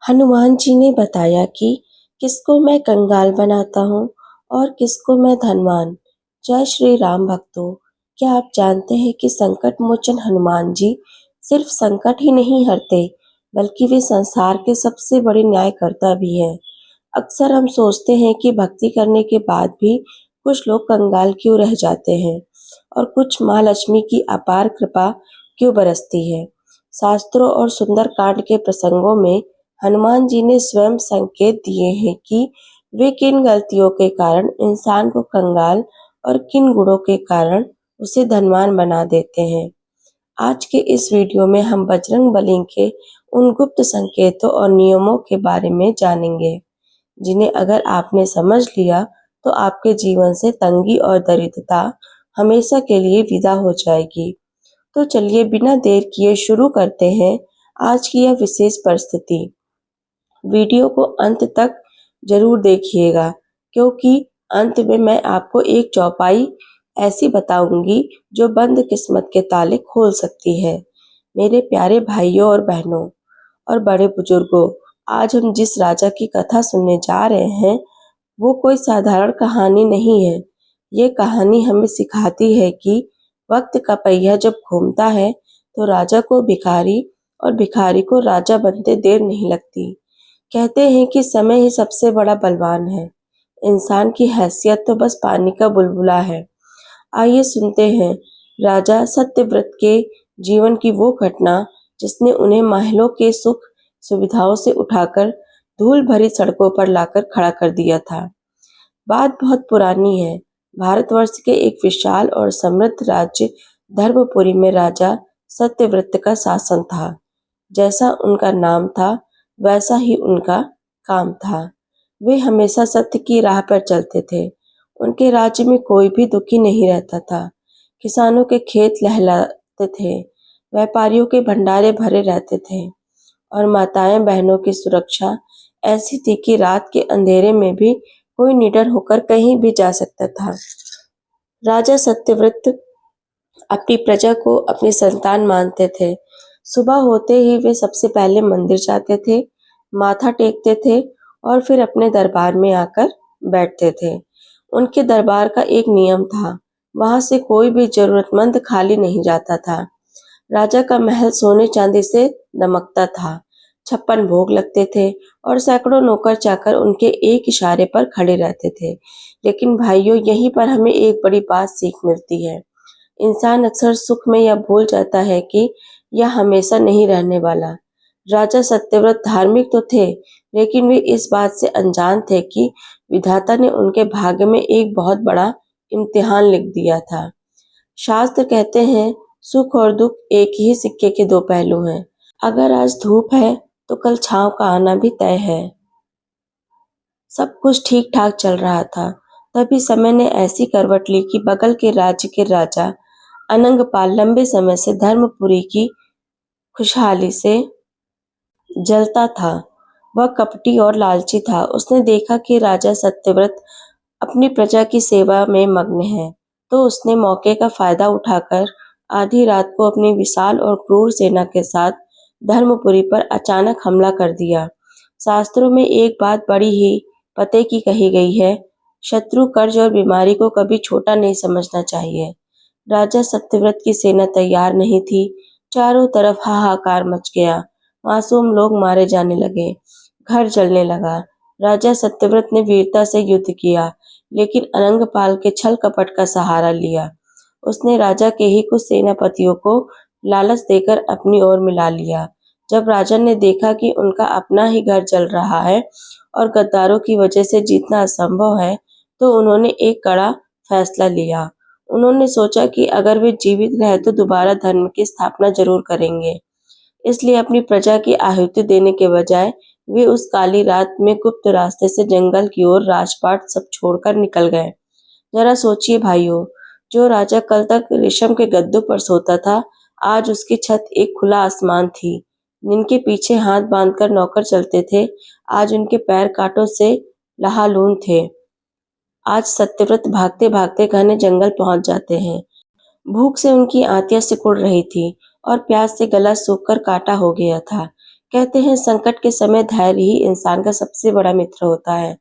हनुमान जी ने बताया कि किसको मैं कंगाल बनाता हूँ और किसको मैं धनवान। जय श्री राम भक्तों, क्या आप जानते हैं कि संकट मोचन हनुमान जी सिर्फ संकट ही नहीं हरते, बल्कि वे संसार के सबसे बड़े न्यायकर्ता भी हैं। अक्सर हम सोचते हैं कि भक्ति करने के बाद भी कुछ लोग कंगाल क्यों रह जाते हैं और कुछ माँ लक्ष्मी की अपार कृपा क्यों बरसती है। शास्त्रों और सुंदरकांड के प्रसंगों में हनुमान जी ने स्वयं संकेत दिए हैं कि वे किन गलतियों के कारण इंसान को कंगाल और किन गुणों के कारण उसे धनवान बना देते हैं। आज के इस वीडियो में हम बजरंग बली के उन गुप्त संकेतों और नियमों के बारे में जानेंगे, जिन्हें अगर आपने समझ लिया तो आपके जीवन से तंगी और दरिद्रता हमेशा के लिए विदा हो जाएगी। तो चलिए बिना देर किए शुरू करते हैं आज की यह विशेष परिस्थिति। वीडियो को अंत तक जरूर देखिएगा, क्योंकि अंत में मैं आपको एक चौपाई ऐसी बताऊंगी जो बंद किस्मत के ताले खोल सकती है। मेरे प्यारे भाइयों और बहनों और बड़े बुजुर्गों, आज हम जिस राजा की कथा सुनने जा रहे हैं वो कोई साधारण कहानी नहीं है। ये कहानी हमें सिखाती है कि वक्त का पहिया जब घूमता है तो राजा को भिखारी और भिखारी को राजा बनते देर नहीं लगती। कहते हैं कि समय ही सबसे बड़ा बलवान है। इंसान की हैसियत तो बस पानी का बुलबुला है। आइए सुनते हैं राजा सत्यव्रत के जीवन की वो घटना जिसने उन्हें महलों के सुख सुविधाओं से उठाकर धूल भरी सड़कों पर लाकर खड़ा कर दिया था। बात बहुत पुरानी है। भारतवर्ष के एक विशाल और समृद्ध राज्य धर्मपुरी में राजा सत्यव्रत का शासन था। जैसा उनका नाम था वैसा ही उनका काम था। वे हमेशा सत्य की राह पर चलते थे। उनके राज्य में कोई भी दुखी नहीं रहता था। किसानों के खेत लहलाते थे, व्यापारियों के भंडारे भरे रहते थे और माताएं बहनों की सुरक्षा ऐसी थी कि रात के अंधेरे में भी कोई निडर होकर कहीं भी जा सकता था। राजा सत्यव्रत अपनी प्रजा को अपनी संतान मानते थे। सुबह होते ही वे सबसे पहले मंदिर जाते थे, माथा टेकते थे और फिर अपने दरबार में आकर बैठते थे। उनके दरबार का एक नियम था, वहां से कोई भी जरूरतमंद खाली नहीं जाता था। राजा का महल सोने चांदी से दमकता था। 56 भोग लगते थे और सैकड़ों नौकर चाकर उनके एक इशारे पर खड़े रहते थे। लेकिन भाइयों, यहीं पर हमें एक बड़ी बात सीख मिलती है। इंसान अक्सर सुख में यह भूल जाता है कि यह हमेशा नहीं रहने वाला। राजा सत्यव्रत धार्मिक तो थे, लेकिन वे इस बात से अनजान थे कि विधाता ने उनके भाग्य में एक बहुत बड़ा इम्तिहान लिख दिया था। शास्त्र कहते हैं, सुख और दुख एक ही सिक्के के दो पहलू हैं। अगर आज धूप है तो कल छांव का आना भी तय है। सब कुछ ठीक ठाक चल रहा था, तभी समय ने ऐसी करवट ली कि बगल के राज्य के राजा अनंगपाल लंबे समय से धर्मपुरी की खुशहाली से जलता था। वह कपटी और लालची था। उसने देखा कि राजा सत्यव्रत अपनी प्रजा की सेवा में मग्न है, तो उसने मौके का फायदा उठाकर आधी रात को अपनी विशाल और क्रूर सेना के साथ धर्मपुरी पर अचानक हमला कर दिया। शास्त्रों में एक बात बड़ी ही पते की कही गई है, शत्रु, कर्ज और बीमारी को कभी छोटा नहीं समझना चाहिए। राजा सत्यव्रत की सेना तैयार नहीं थी। चारों तरफ हाहाकार मच गया। मासूम लोग मारे जाने लगे, घर जलने लगा। राजा सत्यव्रत ने वीरता से युद्ध किया, लेकिन अनंगपाल के छल कपट का सहारा लिया। उसने राजा के ही कुछ सेनापतियों को लालच देकर अपनी ओर मिला लिया। जब राजा ने देखा कि उनका अपना ही घर जल रहा है और गद्दारों की वजह से जीतना असंभव है, तो उन्होंने एक कड़ा फैसला लिया। उन्होंने सोचा कि अगर वे जीवित रहे तो दोबारा धर्म की स्थापना जरूर करेंगे। इसलिए अपनी प्रजा की आहुति देने के बजाय वे उस काली रात में गुप्त रास्ते से जंगल की ओर राजपाट सब छोड़कर निकल गए। जरा सोचिए भाइयों, जो राजा कल तक रेशम के गद्दों पर सोता था, आज उसकी छत एक खुला आसमान थी। जिनके पीछे हाथ बांधकर नौकर चलते थे, आज उनके पैर कांटों से लहालून थे। आज सत्यव्रत भागते भागते घने जंगल पहुंच जाते हैं। भूख से उनकी आंतियां सिकुड़ रही थी और प्यास से गला सूखकर काटा हो गया था। कहते हैं संकट के समय धैर्य ही इंसान का सबसे बड़ा मित्र होता है।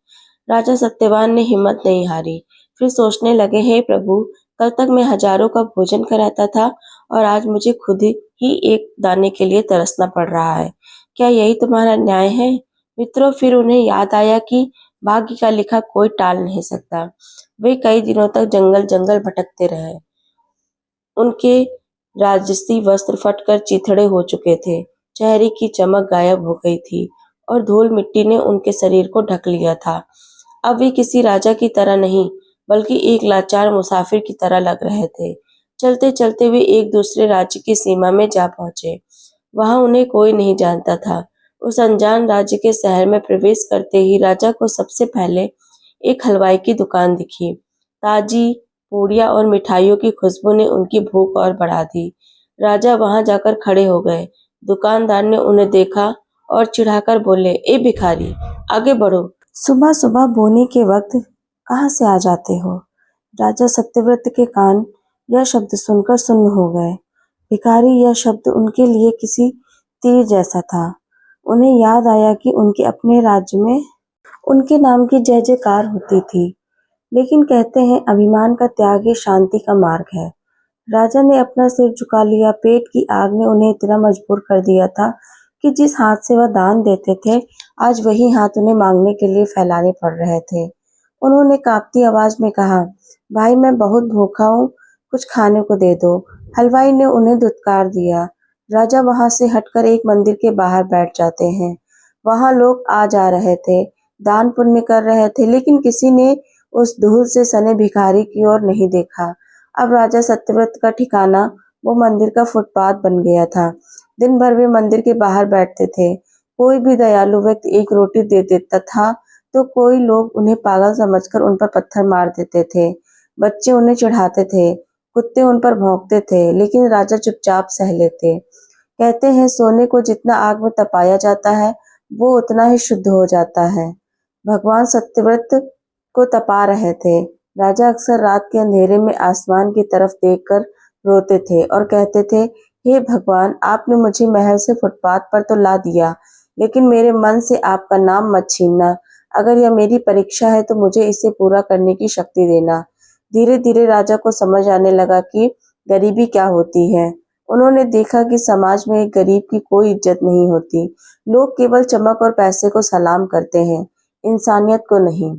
राजा सत्यवान ने हिम्मत नहीं हारी। फिर सोचने लगे, हे प्रभु, कल तक मैं हजारों का भोजन कराता था और आज मुझे खुद ही एक दाने के लिए तरसना पड़ रहा है। क्या यही तुम्हारा न्याय है? मित्रों, फिर उन्हें याद आया कि भाग्य का लिखा कोई टाल नहीं सकता। वे कई दिनों तक जंगल जंगल भटकते रहे। उनके राजसी वस्त्र फटकर चिथड़े हो चुके थे, चेहरे की चमक गायब हो गई थी और धूल मिट्टी ने उनके शरीर को ढक लिया था। अब वे किसी राजा की तरह नहीं, बल्कि एक लाचार मुसाफिर की तरह लग रहे थे। चलते चलते वे एक दूसरे राज्य की सीमा में जा पहुंचे। वहां उन्हें कोई नहीं जानता था। उस अनजान राज्य के शहर में प्रवेश करते ही राजा को सबसे पहले एक हलवाई की दुकान दिखी। ताजी पूड़ियाँ और मिठाइयों की खुशबू ने उनकी भूख और बढ़ा दी। राजा वहां जाकर खड़े हो गए। दुकानदार ने उन्हें देखा और चिढ़ाकर बोले, ए भिखारी, आगे बढ़ो। सुबह सुबह बोने के वक्त कहाँ से आ जाते हो? राजा सत्यव्रत के कान यह शब्द सुनकर सुन्न हो गए। भिखारी यह शब्द उनके लिए किसी तीर जैसा था। उन्हें याद आया कि उनके अपने राज्य में उनके नाम की जय जयकार होती थी। लेकिन कहते हैं अभिमान का त्याग ही शांति का मार्ग है। राजा ने अपना सिर झुका लिया। पेट की आग ने उन्हें इतना मजबूर कर दिया था कि जिस हाथ से वह दान देते थे, आज वही हाथ उन्हें मांगने के लिए फैलाने पड़ रहे थे। उन्होंने कांपती आवाज में कहा, भाई, मैं बहुत भूखा हूँ, कुछ खाने को दे दो। हलवाई ने उन्हें धुतकार दिया। राजा वहां से हटकर एक मंदिर के बाहर बैठ जाते हैं। वहां लोग आ जा रहे थे, दान पुण्य कर रहे थे, लेकिन किसी ने उस धूल से सने भिखारी की ओर नहीं देखा। अब राजा सत्यव्रत का ठिकाना वो मंदिर का फुटपाथ बन गया था। दिन भर वे मंदिर के बाहर बैठते थे। कोई भी दयालु व्यक्ति एक रोटी दे देता था तो कोई लोग उन्हें पागल समझकर उन पर पत्थर मार देते थे। बच्चे उन्हें चिढ़ाते थे, कुत्ते उन पर भौंकते थे, लेकिन राजा चुपचाप सह लेते। कहते हैं सोने को जितना आग में तपाया जाता है, वो उतना ही शुद्ध हो जाता है। भगवान सत्यव्रत को तपा रहे थे। राजा अक्सर रात के अंधेरे में आसमान की तरफ देखकर रोते थे और कहते थे, हे भगवान, आपने मुझे महल से फुटपाथ पर तो ला दिया, लेकिन मेरे मन से आपका नाम मत छीनना। अगर यह मेरी परीक्षा है तो मुझे इसे पूरा करने की शक्ति देना। धीरे धीरे राजा को समझ आने लगा कि गरीबी क्या होती है। उन्होंने देखा कि समाज में एक गरीब की कोई इज्जत नहीं होती। लोग केवल चमक और पैसे को सलाम करते हैं, इंसानियत को नहीं।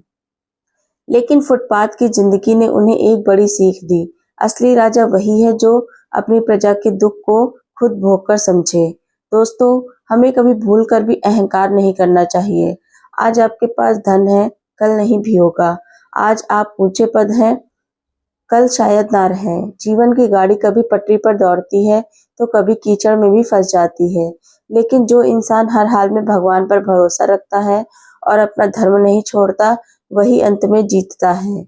लेकिन फुटपाथ की जिंदगी ने उन्हें एक बड़ी सीख दी। असली राजा वही है जो अपनी प्रजा के दुख को खुद भोग कर समझे। दोस्तों, हमें कभी भूल कर भी अहंकार नहीं करना चाहिए। आज आपके पास धन है, कल नहीं भी होगा। आज आप ऊंचे पद हैं, कल शायद ना रहें। जीवन की गाड़ी कभी पटरी पर दौड़ती है तो कभी कीचड़ में भी फंस जाती है, लेकिन जो इंसान हर हाल में भगवान पर भरोसा रखता है और अपना धर्म नहीं छोड़ता, वही अंत में जीतता है।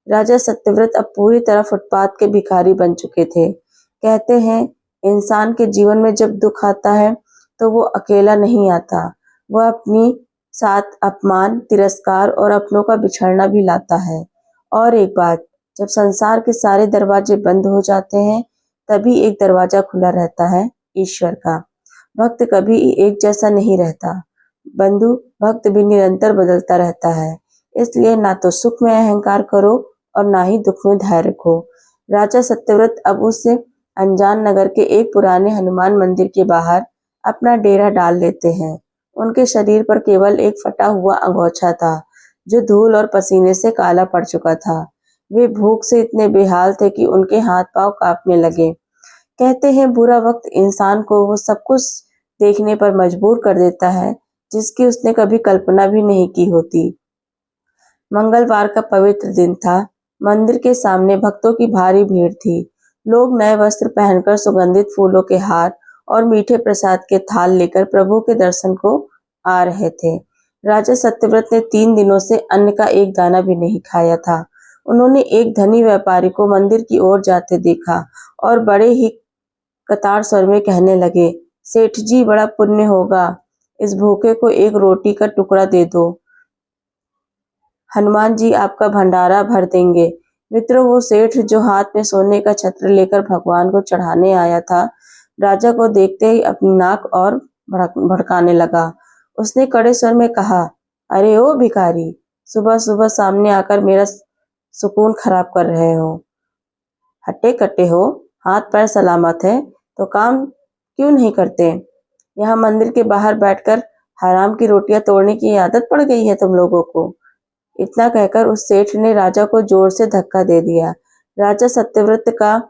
राजा सत्यव्रत अब पूरी तरह फुटपाथ के भिखारी बन चुके थे। कहते हैं इंसान के जीवन में जब दुख आता है तो वो अकेला नहीं आता, वह अपनी साथ अपमान, तिरस्कार और अपनों का बिछड़ना भी लाता है। और एक बात, जब संसार के सारे दरवाजे बंद हो जाते हैं, तभी एक दरवाजा खुला रहता है, ईश्वर का। भक्त कभी एक जैसा नहीं रहता। बंधु, भक्त भी निरंतर बदलता रहता है। इसलिए ना तो सुख में अहंकार करो और ना ही दुख में धैर्य रखो। राजा सत्यव्रत अब उस अनजान नगर के एक पुराने हनुमान मंदिर के बाहर अपना डेरा डाल लेते हैं। उनके शरीर पर केवल एक फटा हुआ अंगोछा था, जो धूल और पसीने से काला पड़ चुका था। वे भूख से इतने बेहाल थे कि उनके हाथ पांव कांपने लगे। कहते हैं बुरा वक्त इंसान को वो सब कुछ देखने पर मजबूर कर देता है जिसकी उसने कभी कल्पना भी नहीं की होती। मंगलवार का पवित्र दिन था। मंदिर के सामने भक्तों की भारी भीड़ थी। लोग नए वस्त्र पहनकर सुगंधित फूलों के हार और मीठे प्रसाद के थाल लेकर प्रभु के दर्शन को आ रहे थे। राजा सत्यव्रत ने 3 दिनों से अन्न का एक दाना भी नहीं खाया था। उन्होंने एक धनी व्यापारी को मंदिर की ओर जाते देखा और बड़े ही कतार स्वर में कहने लगे, सेठ जी, बड़ा पुण्य होगा, इस भूखे को एक रोटी का टुकड़ा दे दो, हनुमान जी आपका भंडारा भर देंगे। मित्रों, वो सेठ जो हाथ में सोने का छत्र लेकर भगवान को चढ़ाने आया था, राजा को देखते ही अपनी नाक और भड़काने लगा। उसने कड़े स्वर में कहा, अरे ओ भिखारी, सुबह सुबह सामने आकर मेरा सुकून खराब कर रहे हो। हट्टे कट्टे हो, हाथ पैर सलामत है तो काम क्यों नहीं करते? यहाँ मंदिर के बाहर बैठकर हराम की रोटियां तोड़ने की आदत पड़ गई है तुम लोगों को। इतना कहकर उस सेठ ने राजा को जोर से धक्का दे दिया। राजा सत्यव्रत का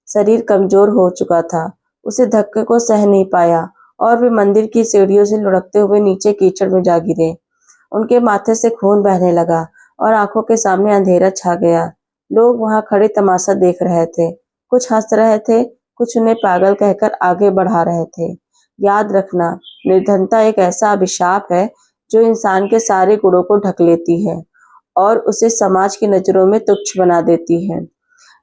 शरीर कमजोर हो चुका था। उसे धक्के को सह नहीं पाया और वे मंदिर की सीढ़ियों से लुढ़कते हुए नीचे कीचड़ में जा गिरे। उनके माथे से खून बहने लगा और आंखों के सामने अंधेरा छा गया। लोग वहां खड़े तमाशा देख रहे थे। कुछ हंस रहे थे, कुछ उन्हें पागल कहकर आगे बढ़ा रहे थे। याद रखना, निर्धनता एक ऐसा अभिशाप है जो इंसान के सारे गुणों को ढक लेती है और उसे समाज की नजरों में तुच्छ बना देती है।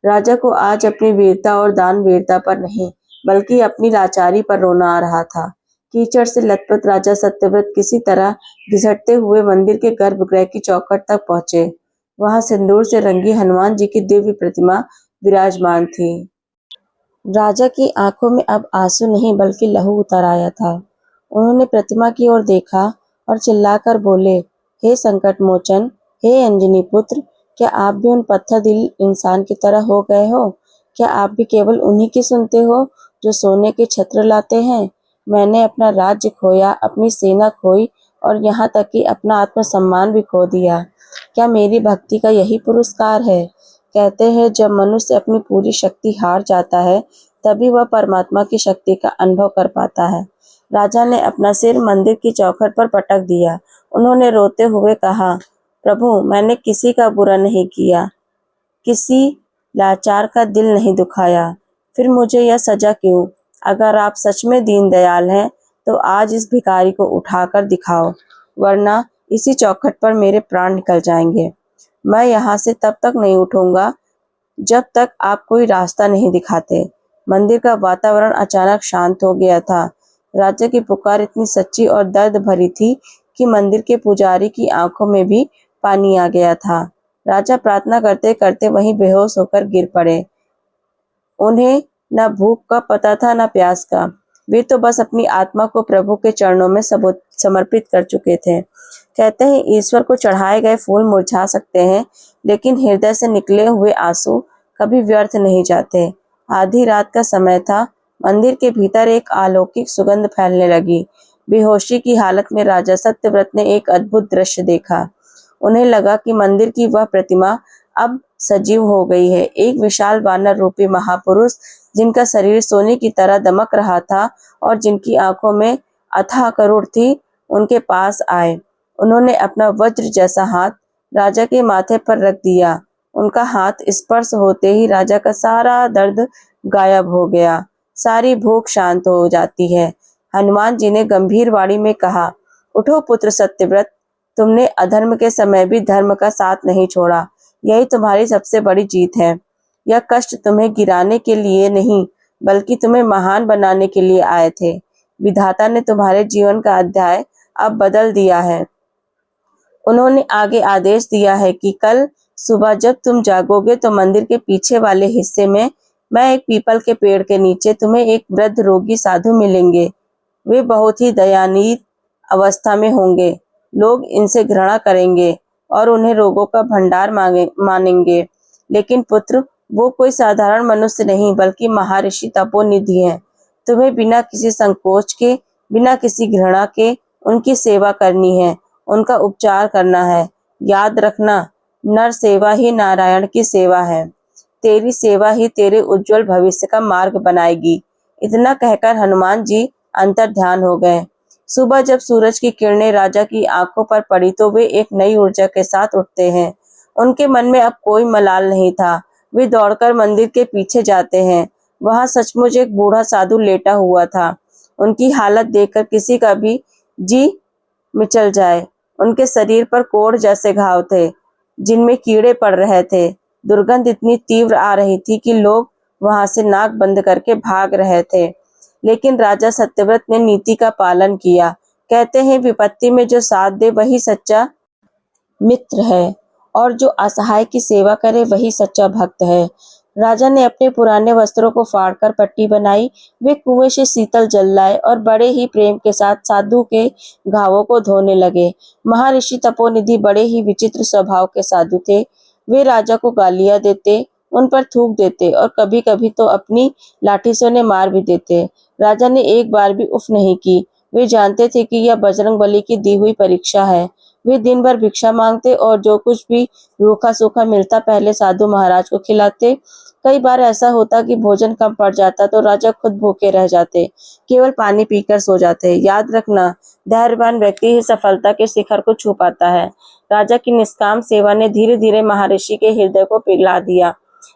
राजा को आज अपनी वीरता और दानवीरता पर नहीं, बल्कि अपनी लाचारी पर रोना आ रहा था। कीचड़ से लथपथ राजा सत्यव्रत किसी तरह घिसटते हुए मंदिर के गर्भगृह की चौखट तक पहुंचे। वहां सिंदूर से रंगी हनुमान जी की दिव्य प्रतिमा विराजमान थी। राजा की आंखों में अब आंसू नहीं बल्कि लहू उतर आया था। उन्होंने प्रतिमा की ओर देखा और चिल्लाकर बोले, हे संकट मोचन, हे अंजनी पुत्र, क्या आप भी उन पत्थर दिल इंसान की तरह हो गए हो? क्या आप भी केवल उन्हीं की सुनते हो जो सोने के छत्र लाते हैं? मैंने अपना राज्य खोया, अपनी सेना खोई और यहाँ तक कि अपना आत्मसम्मान भी खो दिया। क्या मेरी भक्ति का यही पुरस्कार है? कहते हैं जब मनुष्य अपनी पूरी शक्ति हार जाता है तभी वह परमात्मा की शक्ति का अनुभव कर पाता है। राजा ने अपना सिर मंदिर की चौखट पर पटक दिया। उन्होंने रोते हुए कहा, प्रभु, मैंने किसी का बुरा नहीं किया, किसी लाचार का दिल नहीं दुखाया, फिर मुझे यह सजा क्यों? अगर आप सच में दीनदयाल हैं तो आज इस भिखारी को उठाकर दिखाओ, वरना इसी चौखट पर मेरे प्राण निकल जाएंगे। मैं यहाँ से तब तक नहीं उठूंगा जब तक आप कोई रास्ता नहीं दिखाते। मंदिर का वातावरण अचानक शांत हो गया था। राजा की पुकार इतनी सच्ची और दर्द भरी थी कि मंदिर के पुजारी की आंखों में भी पानी आ गया था। राजा प्रार्थना करते करते वहीं बेहोश होकर गिर पड़े। उन्हें न भूख का पता था न प्यास का। वे तो बस अपनी आत्मा को प्रभु के चरणों में समर्पित कर चुके थे। कहते हैं ईश्वर को चढ़ाए गए फूल मुरझा सकते हैं, लेकिन हृदय से निकले हुए आंसू कभी व्यर्थ नहीं जाते। आधी रात का समय था। मंदिर के भीतर एक अलौकिक सुगंध फैलने लगी। बेहोशी की हालत में राजा सत्यव्रत ने एक अद्भुत दृश्य देखा। उन्हें लगा कि मंदिर की वह प्रतिमा अब सजीव हो गई है। एक विशाल वानर रूपी महापुरुष, जिनका शरीर सोने की तरह दमक रहा था और जिनकी आंखों में अथाह करुण थी, उनके पास आए। उन्होंने अपना वज्र जैसा हाथ राजा के माथे पर रख दिया। उनका हाथ स्पर्श होते ही राजा का सारा दर्द गायब हो गया, सारी भूख शांत हो जाती है। हनुमान जी ने गंभीर वाणी में कहा, उठो पुत्र सत्यव्रत, तुमने अधर्म के समय भी धर्म का साथ नहीं छोड़ा। यही तुम्हारी सबसे बड़ी जीत है। यह कष्ट तुम्हें गिराने के लिए नहीं, बल्कि तुम्हें महान बनाने के लिए आए थे। विधाता ने तुम्हारे जीवन का अध्याय अब बदल दिया है। उन्होंने आगे आदेश दिया है कि कल सुबह जब तुम जागोगे तो मंदिर के पीछे वाले हिस्से में मैं एक पीपल के पेड़ के नीचे तुम्हें एक वृद्ध रोगी साधु मिलेंगे। वे बहुत ही दयानीय अवस्था में होंगे। लोग इनसे घृणा करेंगे और उन्हें रोगों का भंडार मानेंगे, लेकिन पुत्र, वो कोई साधारण मनुष्य नहीं बल्कि महर्षि तपोनिधि हैं। तुम्हें बिना किसी संकोच के, बिना किसी घृणा के उनकी सेवा करनी है, उनका उपचार करना है। याद रखना, नर सेवा ही नारायण की सेवा है। तेरी सेवा ही तेरे उज्जवल भविष्य का मार्ग बनाएगी। इतना कहकर हनुमान जी अंतर ध्यान हो गए। सुबह जब सूरज की किरणें राजा की आंखों पर पड़ी तो वे एक नई ऊर्जा के साथ उठते हैं। उनके मन में अब कोई मलाल नहीं था। वे दौड़कर मंदिर के पीछे जाते हैं। वहां सचमुच एक बूढ़ा साधु लेटा हुआ था। उनकी हालत देखकर किसी का भी जी मिचल जाए। उनके शरीर पर कोढ़ जैसे घाव थे, जिनमें कीड़े पड़ रहे थे। दुर्गंध इतनी तीव्र आ रही थी कि लोग वहां से नाक बंद करके भाग रहे थे, लेकिन राजा सत्यव्रत ने नीति का पालन किया। कहते हैं विपत्ति में जो साथ दे वही सच्चा मित्र है और जो असहाय की सेवा करे वही सच्चा भक्त है। राजा ने अपने पुराने वस्त्रों को फाड़कर पट्टी बनाई। वे कुएं से शीतल जल लाए और बड़े ही प्रेम के साथ साधु के घावों को धोने लगे। महर्षि तपोनिधि बड़े ही विचित्र स्वभाव के साधु थे। वे राजा को गालियां देते, उन पर थूक देते और कभी-कभी तो अपनी लाठी से उन्हें मार भी देते। राजा ने एक बार भी उफ नहीं की। वे जानते थे कि यह बजरंगबली की दी हुई परीक्षा है। वे दिन भर भिक्षा मांगते और जो कुछ भी रूखा सूखा मिलता पहले साधु महाराज को खिलाते। कई बार ऐसा होता कि भोजन कम पड़ जाता तो राजा खुद भूखे रह जाते, केवल पानी पीकर सो जाते। याद रखना, धैर्यवान व्यक्ति ही सफलता के शिखर को छू पाता है। राजा की निष्काम सेवा ने धीरे धीरे महर्षि के हृदय को पिघला दिया।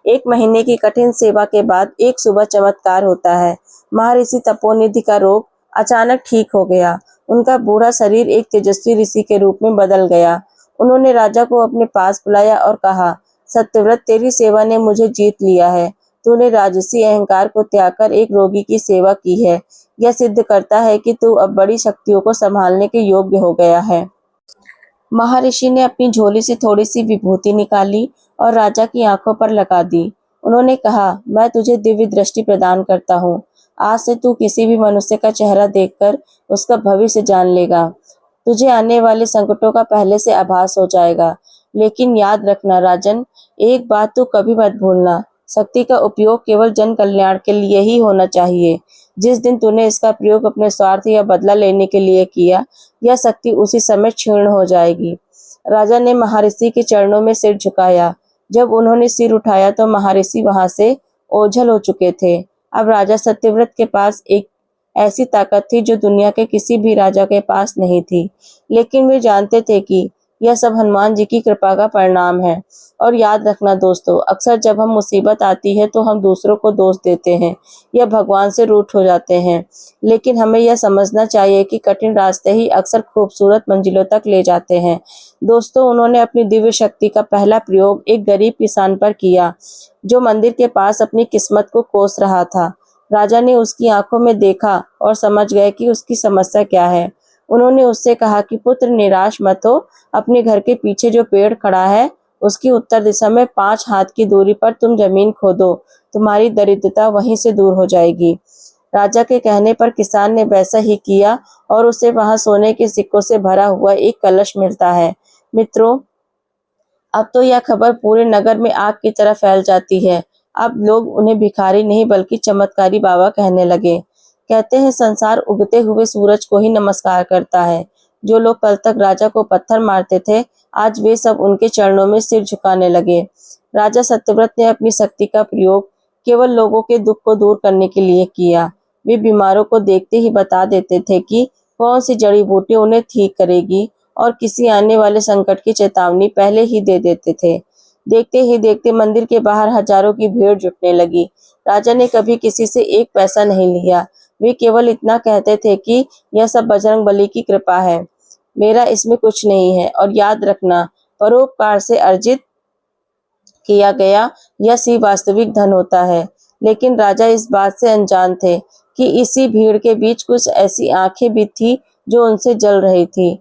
1 महीने की कठिन सेवा के बाद एक सुबह चमत्कार होता है। महर्षि तपोनिधि का रोग अचानक ठीक हो गया। उनका बूढ़ा शरीर एक तेजस्वी ऋषि के रूप में बदल गया। उन्होंने राजा को अपने पास बुलाया और कहा, सत्यव्रत, तेरी सेवा ने मुझे जीत लिया है। तूने राजसी अहंकार को त्याग कर एक रोगी की सेवा की है। यह सिद्ध करता है कि तू अब बड़ी शक्तियों को संभालने के योग्य हो गया है। महर्षि ने अपनी झोली से थोड़ी सी विभूति निकाली और राजा की आंखों पर लगा दी। उन्होंने कहा, मैं तुझे दिव्य दृष्टि प्रदान करता हूँ। आज से तू किसी भी मनुष्य का चेहरा देखकर उसका भविष्य जान लेगा। तुझे आने वाले संकटों का पहले से आभास हो जाएगा। लेकिन याद रखना राजन, एक बात तो कभी मत भूलना, शक्ति का उपयोग केवल जन कल्याण के लिए ही होना चाहिए। जिस दिन तूने इसका प्रयोग अपने स्वार्थ या बदला लेने के लिए किया, यह शक्ति उसी समय क्षीण हो जाएगी। राजा ने महर्षि के चरणों में सिर झुकाया। जब उन्होंने सिर उठाया तो महर्षि वहां से ओझल हो चुके थे। अब राजा सत्यव्रत के पास एक ऐसी ताकत थी जो दुनिया के किसी भी राजा के पास नहीं थी। लेकिन वे जानते थे कि यह सब हनुमान जी की कृपा का परिणाम है। और याद रखना दोस्तों, अक्सर जब हम मुसीबत आती है तो हम दूसरों को दोष देते हैं या भगवान से रूठ हो जाते हैं। लेकिन हमें यह समझना चाहिए कि कठिन रास्ते ही अक्सर खूबसूरत मंजिलों तक ले जाते हैं। दोस्तों, उन्होंने अपनी दिव्य शक्ति का पहला प्रयोग एक गरीब किसान पर किया जो मंदिर के पास अपनी किस्मत को कोस रहा था। राजा ने उसकी आंखों में देखा और समझ गए कि उसकी समस्या क्या है। उन्होंने उससे कहा कि पुत्र, निराश मत हो। अपने घर के पीछे जो पेड़ खड़ा है उसकी उत्तर दिशा में 5 हाथ की दूरी पर तुम जमीन खोदो। तुम्हारी दरिद्रता वहीं से दूर हो जाएगी। राजा के कहने पर किसान ने वैसा ही किया और उसे वहां सोने के सिक्कों से भरा हुआ एक कलश मिलता है। मित्रों, अब तो यह खबर पूरे नगर में आग की तरह फैल जाती है। अब लोग उन्हें भिखारी नहीं बल्कि चमत्कारी बाबा कहने लगे। कहते हैं संसार उगते हुए सूरज को ही नमस्कार करता है। जो लोग कल तक राजा को पत्थर मारते थे, आज वे सब उनके चरणों में सिर झुकाने लगे। राजा सत्यव्रत ने अपनी शक्ति का प्रयोग केवल लोगों के दुख को दूर करने के लिए किया। वे बीमारों को देखते ही बता देते थे कि कौन सी जड़ी बूटी उन्हें ठीक करेगी और किसी आने वाले संकट की चेतावनी पहले ही दे देते थे। देखते ही देखते मंदिर के बाहर हजारों की भीड़ जुटने लगी। राजा ने कभी किसी से एक पैसा नहीं लिया। वे केवल इतना कहते थे कि यह सब बजरंगबली की कृपा है, मेरा इसमें कुछ नहीं है। और याद रखना, परोपकार से अर्जित किया गया यह सी वास्तविक धन होता है। लेकिन राजा इस बात से अनजान थे कि इसी भीड़ के बीच कुछ ऐसी आंखें भी थी जो उनसे जल रही थी।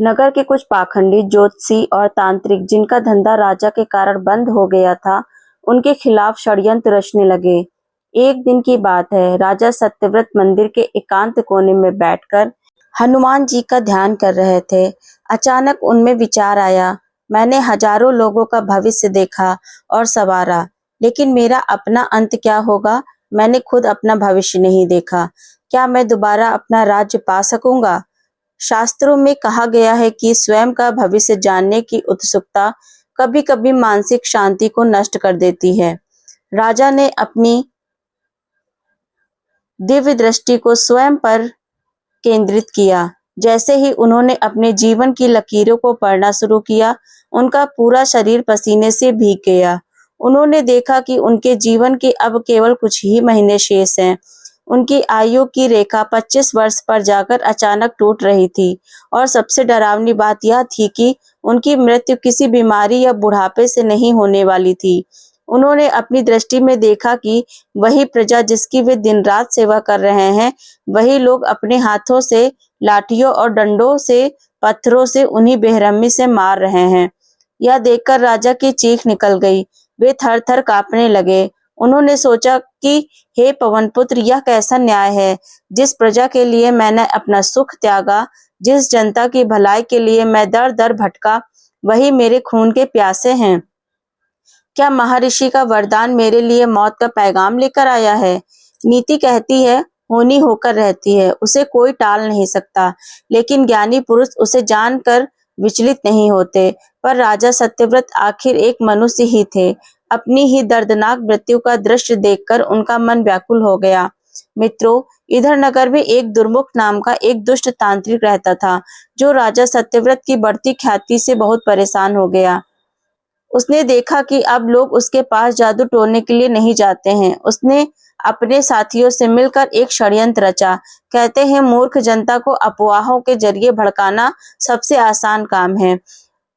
नगर के कुछ पाखंडी ज्योतिषी और तांत्रिक, जिनका धंधा राजा के कारण बंद हो गया था, उनके खिलाफ षड्यंत्र रचने लगे। एक दिन की बात है, राजा सत्यव्रत मंदिर के एकांत कोने में बैठकर हनुमान जी का ध्यान कर रहे थे। अचानक उनमें विचार आया, मैंने हजारों लोगों का भविष्य देखा और संवारा, लेकिन मेरा अपना अंत क्या होगा? मैंने खुद अपना भविष्य नहीं देखा। क्या मैं दोबारा अपना राज्य पा सकूंगा? शास्त्रों में कहा गया है कि स्वयं का भविष्य जानने की उत्सुकता कभी-कभी मानसिक शांति को नष्ट कर देती है। राजा ने अपनी दिव्य दृष्टि को स्वयं पर केंद्रित किया। जैसे ही उन्होंने अपने जीवन की लकीरों को पढ़ना शुरू किया, उनका पूरा शरीर पसीने से भीग गया। उन्होंने देखा कि उनके जीवन के अब केवल कुछ ही महीने शेष हैं। उनकी आयु की रेखा 25 वर्ष पर जाकर अचानक टूट रही थी और सबसे डरावनी बात यह थी कि उनकी मृत्यु किसी बीमारी या बुढ़ापे से नहीं होने वाली थी। उन्होंने अपनी दृष्टि में देखा कि वही प्रजा जिसकी वे दिन रात सेवा कर रहे हैं, वही लोग अपने हाथों से लाठियों और डंडों से, पत्थरों से उन्हीं बेरहमी से मार रहे हैं। यह देखकर राजा की चीख निकल गई। वे थर-थर कांपने लगे। उन्होंने सोचा कि हे पवनपुत्र, यह कैसा न्याय है? जिस प्रजा के लिए मैंने अपना सुख त्यागा, जिस जनता की भलाई के लिए मैं दर-दर भटका, वही मेरे खून के प्यासे हैं। क्या महर्षि का वरदान मेरे लिए मौत का पैगाम लेकर आया है? नीति कहती है, होनी होकर रहती है, उसे कोई टाल नहीं सकता, लेकिन ज्ञानी पुरुष उसे जानकर विचलित नहीं होते। पर राजा सत्यव्रत आखिर एक मनुष्य ही थे। अपनी ही दर्दनाक मृत्यु का दृश्य देखकर उनका मन व्याकुल हो गया। मित्रों, इधर नगर में एक दुर्मुख नाम का एक दुष्ट तांत्रिक रहता था, जो राजा सत्यव्रत की बढ़ती ख्याति से बहुत परेशान हो गया। उसने देखा कि अब लोग उसके पास जादू टोलने के लिए नहीं जाते हैं। उसने अपने साथियों से मिलकर एक षड्यंत्र रचा। कहते हैं, मूर्ख जनता को अफवाहों के जरिए भड़काना सबसे आसान काम है।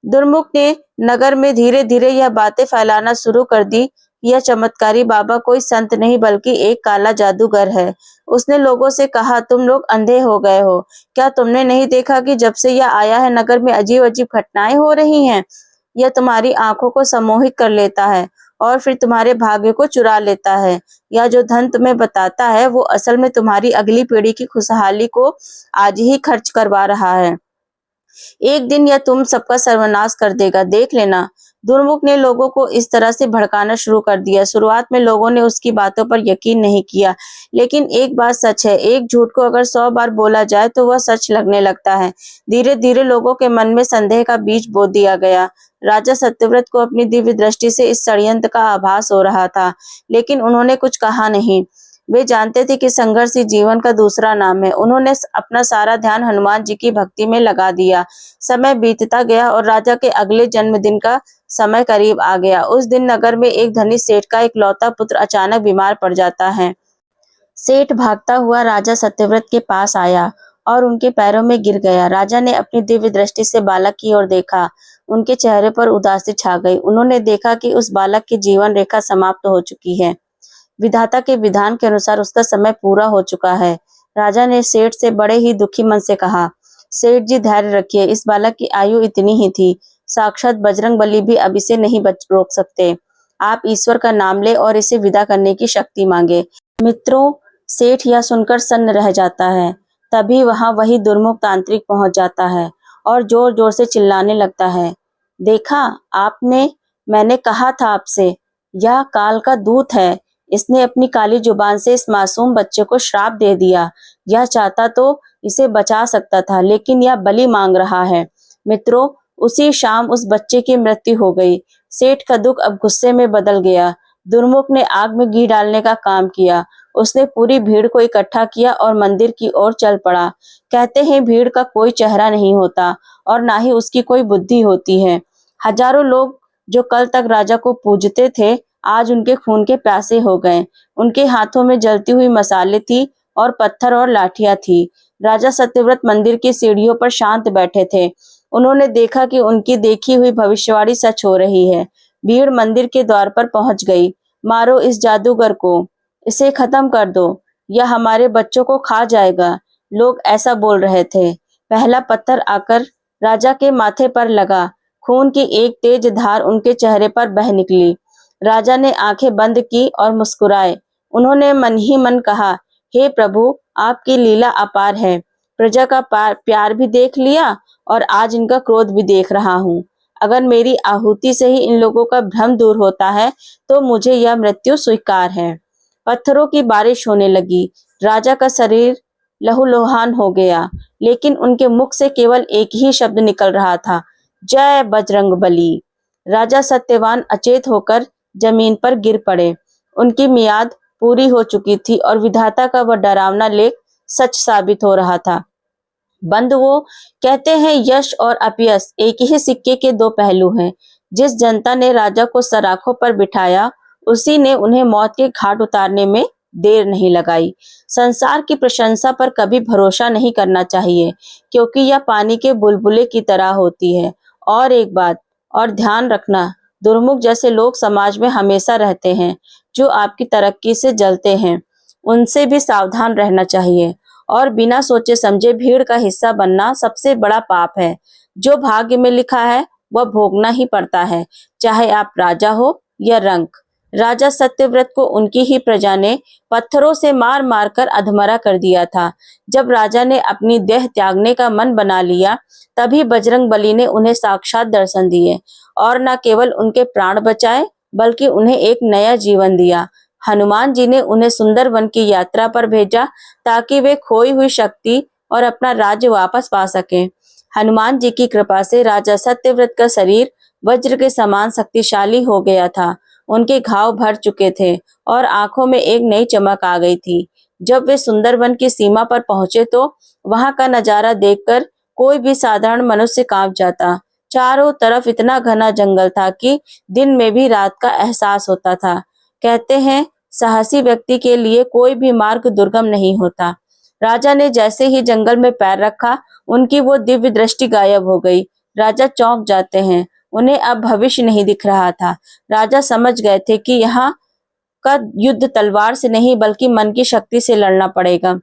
दुर्मुख ने नगर में धीरे-धीरे यह बातें फैलाना शुरू कर दी। यह चमत्कारी बाबा कोई संत नहीं बल्कि एक काला जादूगर है। उसने लोगों से कहा, तुम लोग अंधे हो गए हो। क्या तुमने नहीं देखा कि जब से यह आया है नगर में अजीब-अजीब घटनाएं हो रही हैं? यह तुम्हारी आंखों को सम्मोहित कर लेता है और फिर तुम्हारे भाग्य को चुरा लेता है। यह जो धन तुम्हें बताता है वो असल में तुम्हारी अगली पीढ़ी की खुशहाली को आज ही खर्च करवा रहा है। एक दिन यह तुम सबका सर्वनाश कर देगा, देख लेना। दुर्मुख ने लोगों को इस तरह से भड़काना शुरू कर दिया। शुरुआत में लोगों ने उसकी बातों पर यकीन नहीं किया, लेकिन एक बात सच है, एक झूठ को अगर 100 बार बोला जाए तो वह सच लगने लगता है। धीरे-धीरे लोगों के मन में संदेह का बीज बो दिया गया। राजा सत्यव्रत को अपनी दिव्य दृष्टि से इस षड्यंत्र का आभास हो रहा था, लेकिन उन्होंने कुछ कहा नहीं। वे जानते थे कि संघर्ष ही जीवन का दूसरा नाम है। उन्होंने अपना सारा ध्यान हनुमान जी की भक्ति में लगा दिया। समय बीतता गया और राजा के अगले जन्मदिन का समय करीब आ गया। उस दिन नगर में एक धनी सेठ का इकलौता पुत्र अचानक बीमार पड़ जाता है। सेठ भागता हुआ राजा सत्यव्रत के पास आया और उनके पैरों में गिर गया। राजा ने अपनी दिव्य दृष्टि से बालक की ओर देखा। उनके चेहरे पर उदासी छा गई। उन्होंने देखा कि उस बालक की जीवन रेखा समाप्त हो चुकी है। विधाता के विधान के अनुसार उसका समय पूरा हो चुका है। राजा ने सेठ से बड़े ही दुखी मन से कहा, सेठ जी धैर्य रखिए, इस बालक की आयु इतनी ही थी। साक्षात बजरंगबली भी अब इसे नहीं रोक सकते। आप ईश्वर का नाम ले और इसे विदा करने की शक्ति मांगे। मित्रों, सेठ यह सुनकर सन्न रह जाता है। तभी वहां वही दुर्मुख तांत्रिक पहुंच जाता है और जोर जोर से चिल्लाने लगता है, देखा आपने, मैंने कहा था आपसे, यह काल का दूत है। इसने अपनी काली जुबान से इस मासूम बच्चे को श्राप दे दिया। यह चाहता तो इसे बचा सकता था, लेकिन यह बलि मांग रहा है। मित्रों, उसी शाम उस बच्चे की मृत्यु हो गई। सेठ का दुख अब गुस्से में बदल गया। दुर्मुख ने आग में घी डालने का काम किया। उसने पूरी भीड़ को इकट्ठा किया और मंदिर की ओर चल पड़ा। कहते हैं, भीड़ का कोई चेहरा नहीं होता और ना ही उसकी कोई बुद्धि होती है। हजारों लोग जो कल तक राजा को पूजते थे, आज उनके खून के प्यासे हो गए। उनके हाथों में जलती हुई मसाले थी और पत्थर और लाठियां थी। राजा सत्यव्रत मंदिर की सीढ़ियों पर शांत बैठे थे। उन्होंने देखा कि उनकी देखी हुई भविष्यवाणी सच हो रही है। भीड़ मंदिर के द्वार पर पहुंच गई। मारो इस जादूगर को, इसे खत्म कर दो, यह हमारे बच्चों को खा जाएगा। लोग ऐसा बोल रहे थे। पहला पत्थर आकर राजा के माथे पर लगा। खून की एक तेज धार उनके चेहरे पर बह निकली। राजा ने आंखें बंद की और मुस्कुराए। उन्होंने मन ही मन कहा, हे प्रभु, आपकी लीला अपार है। प्रजा का प्यार भी देख लिया और आज इनका क्रोध भी देख रहा हूँ। अगर मेरी आहुति से ही इन लोगों का भ्रम दूर होता है तो मुझे यह मृत्यु स्वीकार है। पत्थरों की बारिश होने लगी। राजा का शरीर लहूलुहान हो गया, लेकिन उनके मुख से केवल एक ही शब्द निकल रहा था, जय बजरंगबली। राजा सत्यवान अचेत होकर जमीन पर गिर पड़े। उनकी मियाद पूरी हो चुकी थी और विधाता का वह डरावना लेख सच साबित हो रहा था। बंधुओं, कहते हैं, यश और अपयश एक ही सिक्के के दो पहलू हैं। जिस जनता ने राजा को सराखों पर बिठाया, उसी ने उन्हें मौत के घाट उतारने में देर नहीं लगाई। संसार की प्रशंसा पर कभी भरोसा नहीं करना चाहिए, क्योंकि यह पानी के बुलबुले की तरह होती है। और एक बात और ध्यान रखना, दुर्मुख जैसे लोग समाज में हमेशा रहते हैं, जो आपकी तरक्की से जलते हैं। उनसे भी सावधान रहना चाहिए। और बिना सोचे समझे भीड़ का हिस्सा बनना सबसे बड़ा पाप है। जो भाग्य में लिखा है वह भोगना ही पड़ता है, चाहे आप राजा हो या रंक। राजा सत्यव्रत को उनकी ही प्रजा ने पत्थरों से मार मार कर अधमरा कर दिया था। जब राजा ने अपनी देह त्यागने का मन बना लिया, तभी बजरंग बली ने उन्हें साक्षात दर्शन दिए और न केवल उनके प्राण बचाए, बल्कि उन्हें एक नया जीवन दिया। हनुमान जी ने उन्हें सुंदर वन की यात्रा पर भेजा, ताकि वे खोई हुई शक्ति और अपना राज्य वापस पा सकें। हनुमान जी की कृपा से राजा सत्यव्रत का शरीर वज्र के समान शक्तिशाली हो गया था। उनके घाव भर चुके थे और आंखों में एक नई चमक आ गई थी। जब वे सुंदरवन की सीमा पर पहुंचे, तो वहां का नजारा देखकर कोई भी साधारण मनुष्य कांप जाता। चारों तरफ इतना घना जंगल था कि दिन में भी रात का एहसास होता था। कहते हैं, साहसी व्यक्ति के लिए कोई भी मार्ग दुर्गम नहीं होता। राजा ने जैसे ही जंगल में पैर रखा, उनकी वो दिव्य दृष्टि गायब हो गई। राजा चौंक जाते हैं। उन्हें अब भविष्य नहीं दिख रहा था। राजा समझ गए थे कि यहाँ का युद्ध तलवार से नहीं, बल्कि मन की शक्ति से लड़ना पड़ेगा।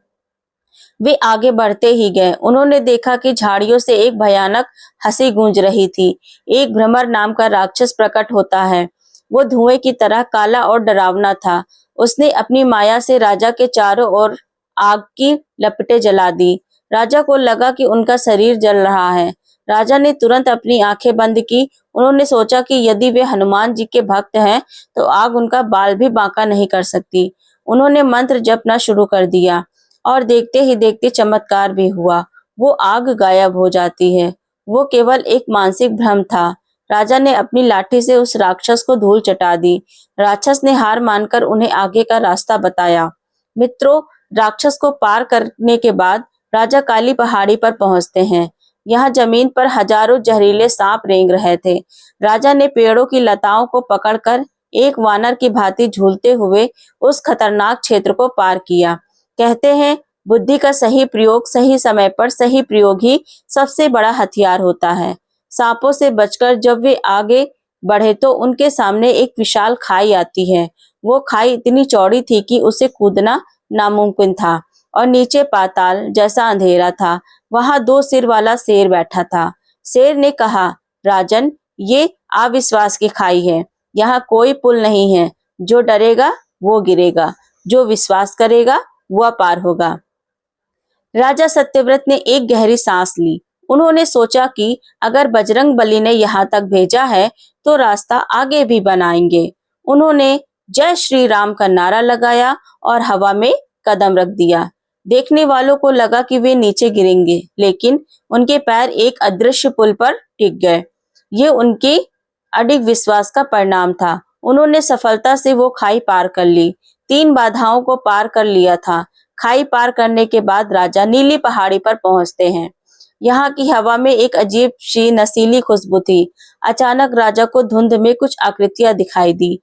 वे आगे बढ़ते ही गए। उन्होंने देखा कि झाड़ियों से एक भयानक हंसी गूंज रही थी। एक भ्रमर नाम का राक्षस प्रकट होता है। वो धुएं की तरह काला और डरावना था। उसने अपनी माया से राजा के चारों ओर आग की लपटें जला दी। राजा को लगा कि उनका शरीर जल रहा है। राजा ने तुरंत अपनी आंखें बंद की। उन्होंने सोचा कि यदि वे हनुमान जी के भक्त हैं, तो आग उनका बाल भी बांका नहीं कर सकती। उन्होंने मंत्र जपना शुरू कर दिया और देखते ही देखते चमत्कार भी हुआ। वो आग गायब हो जाती है। वो केवल एक मानसिक भ्रम था। राजा ने अपनी लाठी से उस राक्षस को धूल चटा दी। राक्षस ने हार मानकर उन्हें आगे का रास्ता बताया। मित्रों, राक्षस को पार करने के बाद राजा काली पहाड़ी पर पहुंचते हैं। यहाँ जमीन पर हजारों जहरीले सांप रेंग रहे थे। राजा ने पेड़ों की लताओं को पकड़कर एक वानर की भांति झूलते हुए उस खतरनाक क्षेत्र को पार किया। कहते हैं, बुद्धि का सही प्रयोग, सही समय पर सही प्रयोग ही सबसे बड़ा हथियार होता है। सांपों से बचकर जब वे आगे बढ़े, तो उनके सामने एक विशाल खाई आती है। वो खाई इतनी चौड़ी थी कि उसे कूदना नामुमकिन था और नीचे पाताल जैसा अंधेरा था। वहां दो सिर वाला शेर बैठा था। शेर ने कहा, राजन, ये अविश्वास की खाई है। यहाँ कोई पुल नहीं है। जो डरेगा वो गिरेगा, जो विश्वास करेगा वह पार होगा। राजा सत्यव्रत ने एक गहरी सांस ली। उन्होंने सोचा कि अगर बजरंग बली ने यहाँ तक भेजा है, तो रास्ता आगे भी बनाएंगे। उन्होंने जय श्री राम का नारा लगाया और हवा में कदम रख दिया। देखने वालों को लगा कि वे नीचे गिरेंगे, लेकिन उनके पैर एक अदृश्य पुल पर टिक गए। ये उनके अडिग विश्वास का परिणाम था। उन्होंने सफलता से वो खाई पार कर ली। 3 बाधाओं को पार कर लिया था। खाई पार करने के बाद राजा नीली पहाड़ी पर पहुंचते हैं। यहाँ की हवा में एक अजीब सी नशीली खुशबू थी। अचानक राजा को धुंध में कुछ आकृतियां दिखाई दी।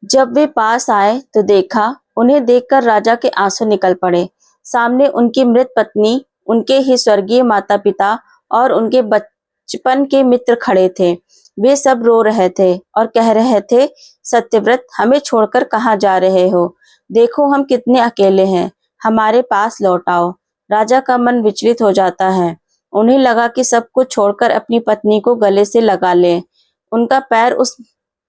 जब वे पास आए, तो देखा, उन्हें देखकर राजा के आंसू निकल पड़े। सामने उनकी मृत पत्नी, उनके ही स्वर्गीय माता पिता और उनके बचपन के मित्र खड़े थे। वे सब रो रहे थे और कह रहे थे, सत्यव्रत, हमें छोड़कर कहाँ जा रहे हो? देखो, हम कितने अकेले हैं। हमारे पास लौट आओ। राजा का मन विचलित हो जाता है। उन्हें लगा कि सब कुछ छोड़कर अपनी पत्नी को गले से लगा ले। उनका पैर उस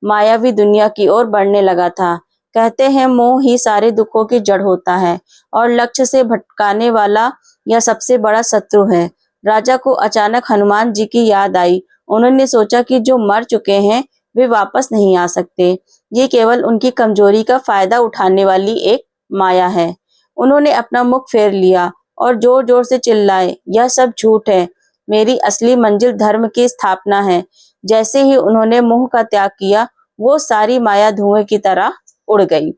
मायावी दुनिया की ओर बढ़ने लगा था। कहते हैं, मोह ही सारे दुखों की जड़ होता है और लक्ष्य से भटकाने वाला यह सबसे बड़ा शत्रु है। राजा को अचानक हनुमान जी की याद आई। उन्होंने सोचा कि जो मर चुके हैं, वे वापस नहीं आ सकते। ये केवल उनकी कमजोरी का फायदा उठाने वाली एक माया है। उन्होंने अपना मुख फेर लिया और जोर जोर से चिल्लाए, यह सब झूठ है। मेरी असली मंजिल धर्म की स्थापना है। जैसे ही उन्होंने मोह का त्याग किया, वो सारी माया धुएं की तरह उड़ गई।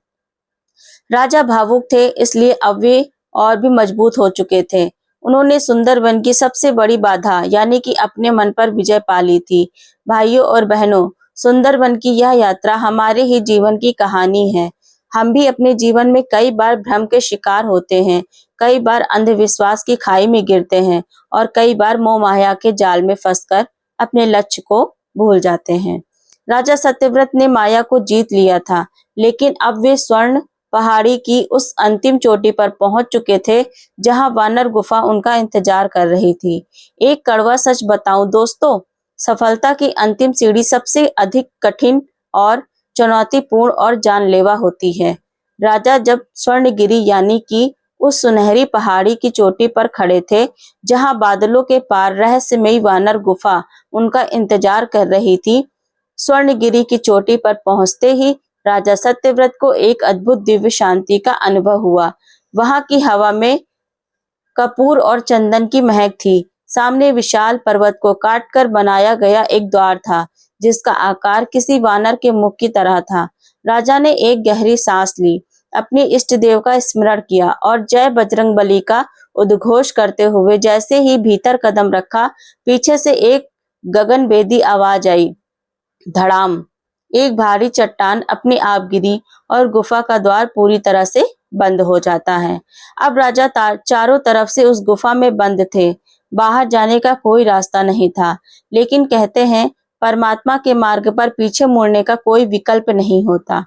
राजा भावुक थे, इसलिए अब वे और भी मजबूत हो चुके थे। उन्होंने सुंदरवन की सबसे बड़ी बाधा, यानी कि अपने मन पर विजय पा ली थी। भाइयों और बहनों, सुंदरवन की यह यात्रा हमारे ही जीवन की कहानी है। हम भी अपने जीवन में कई बार भ्रम के शिकार होते हैं, कई बार अंधविश्वास की खाई में गिरते हैं और कई बार मोह माया के जाल में फंसकर अपने लक्ष्य को भूल जाते हैं। राजा सत्यव्रत ने माया को जीत लिया था, लेकिन अब वे स्वर्ण पहाड़ी की उस अंतिम चोटी पर पहुंच चुके थे, जहां वानर गुफा उनका इंतजार कर रही थी। एक कड़वा सच बताऊं दोस्तों, सफलता की अंतिम सीढ़ी सबसे अधिक कठिन और चुनौतीपूर्ण और जानलेवा होती है। राजा जब स्वर्णगिरी यानी कि उस सुनहरी पहाड़ी की चोटी पर खड़े थे, जहां बादलों के पार रहस्यमयी वानर गुफा उनका इंतजार कर रही थी, स्वर्णगिरी की चोटी पर पहुंचते ही राजा सत्यव्रत को एक अद्भुत दिव्य शांति का अनुभव हुआ। वहां की हवा में कपूर और चंदन की महक थी। सामने विशाल पर्वत को काटकर बनाया गया एक द्वार था, जिसका आकार किसी वानर के मुख की तरह था। राजा ने एक गहरी सांस ली, अपने इष्ट देव का स्मरण किया और जय बजरंगबली का उद्घोष करते हुए जैसे ही भीतर कदम रखा, पीछे से एक गगनभेदी आवाज आई, धड़ाम। एक भारी चट्टान अपने आप गिरी और गुफा का द्वार पूरी तरह से बंद हो जाता है। अब राजा चारों तरफ से उस गुफा में बंद थे। बाहर जाने का कोई रास्ता नहीं था, लेकिन कहते हैं परमात्मा के मार्ग पर पीछे मुड़ने का कोई विकल्प नहीं होता,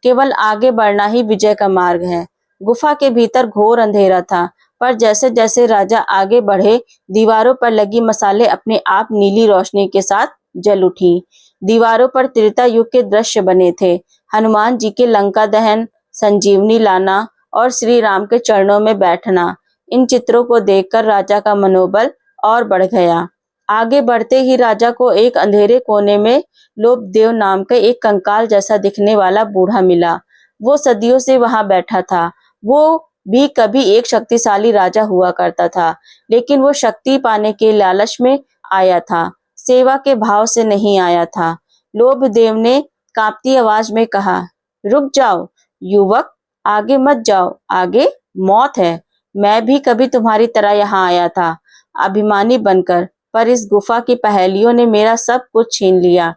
केवल आगे बढ़ना ही विजय का मार्ग है। गुफा के भीतर घोर अंधेरा था, पर जैसे जैसे राजा आगे बढ़े, दीवारों पर लगी मसाले अपने आप नीली रोशनी के साथ जल उठी। दीवारों पर त्रेता युग के दृश्य बने थे, हनुमान जी के लंका दहन, संजीवनी लाना और श्री राम के चरणों में बैठना। इन चित्रों को देखकर राजा का मनोबल और बढ़ गया। आगे बढ़ते ही राजा को एक अंधेरे कोने में लोभदेव नाम का एक कंकाल जैसा दिखने वाला बूढ़ा मिला। वो सदियों से वहां बैठा था। वो भी कभी एक शक्तिशाली राजा हुआ करता था, लेकिन वो शक्ति पाने के लालच में आया था, सेवा के भाव से नहीं आया था। लोभदेव ने कांपती आवाज में कहा, रुक जाओ युवक, आगे मत जाओ, आगे मौत है। मैं भी कभी तुम्हारी तरह यहाँ आया था, अभिमानी बनकर, पर इस गुफा की पहेलियों ने मेरा सब कुछ छीन लिया।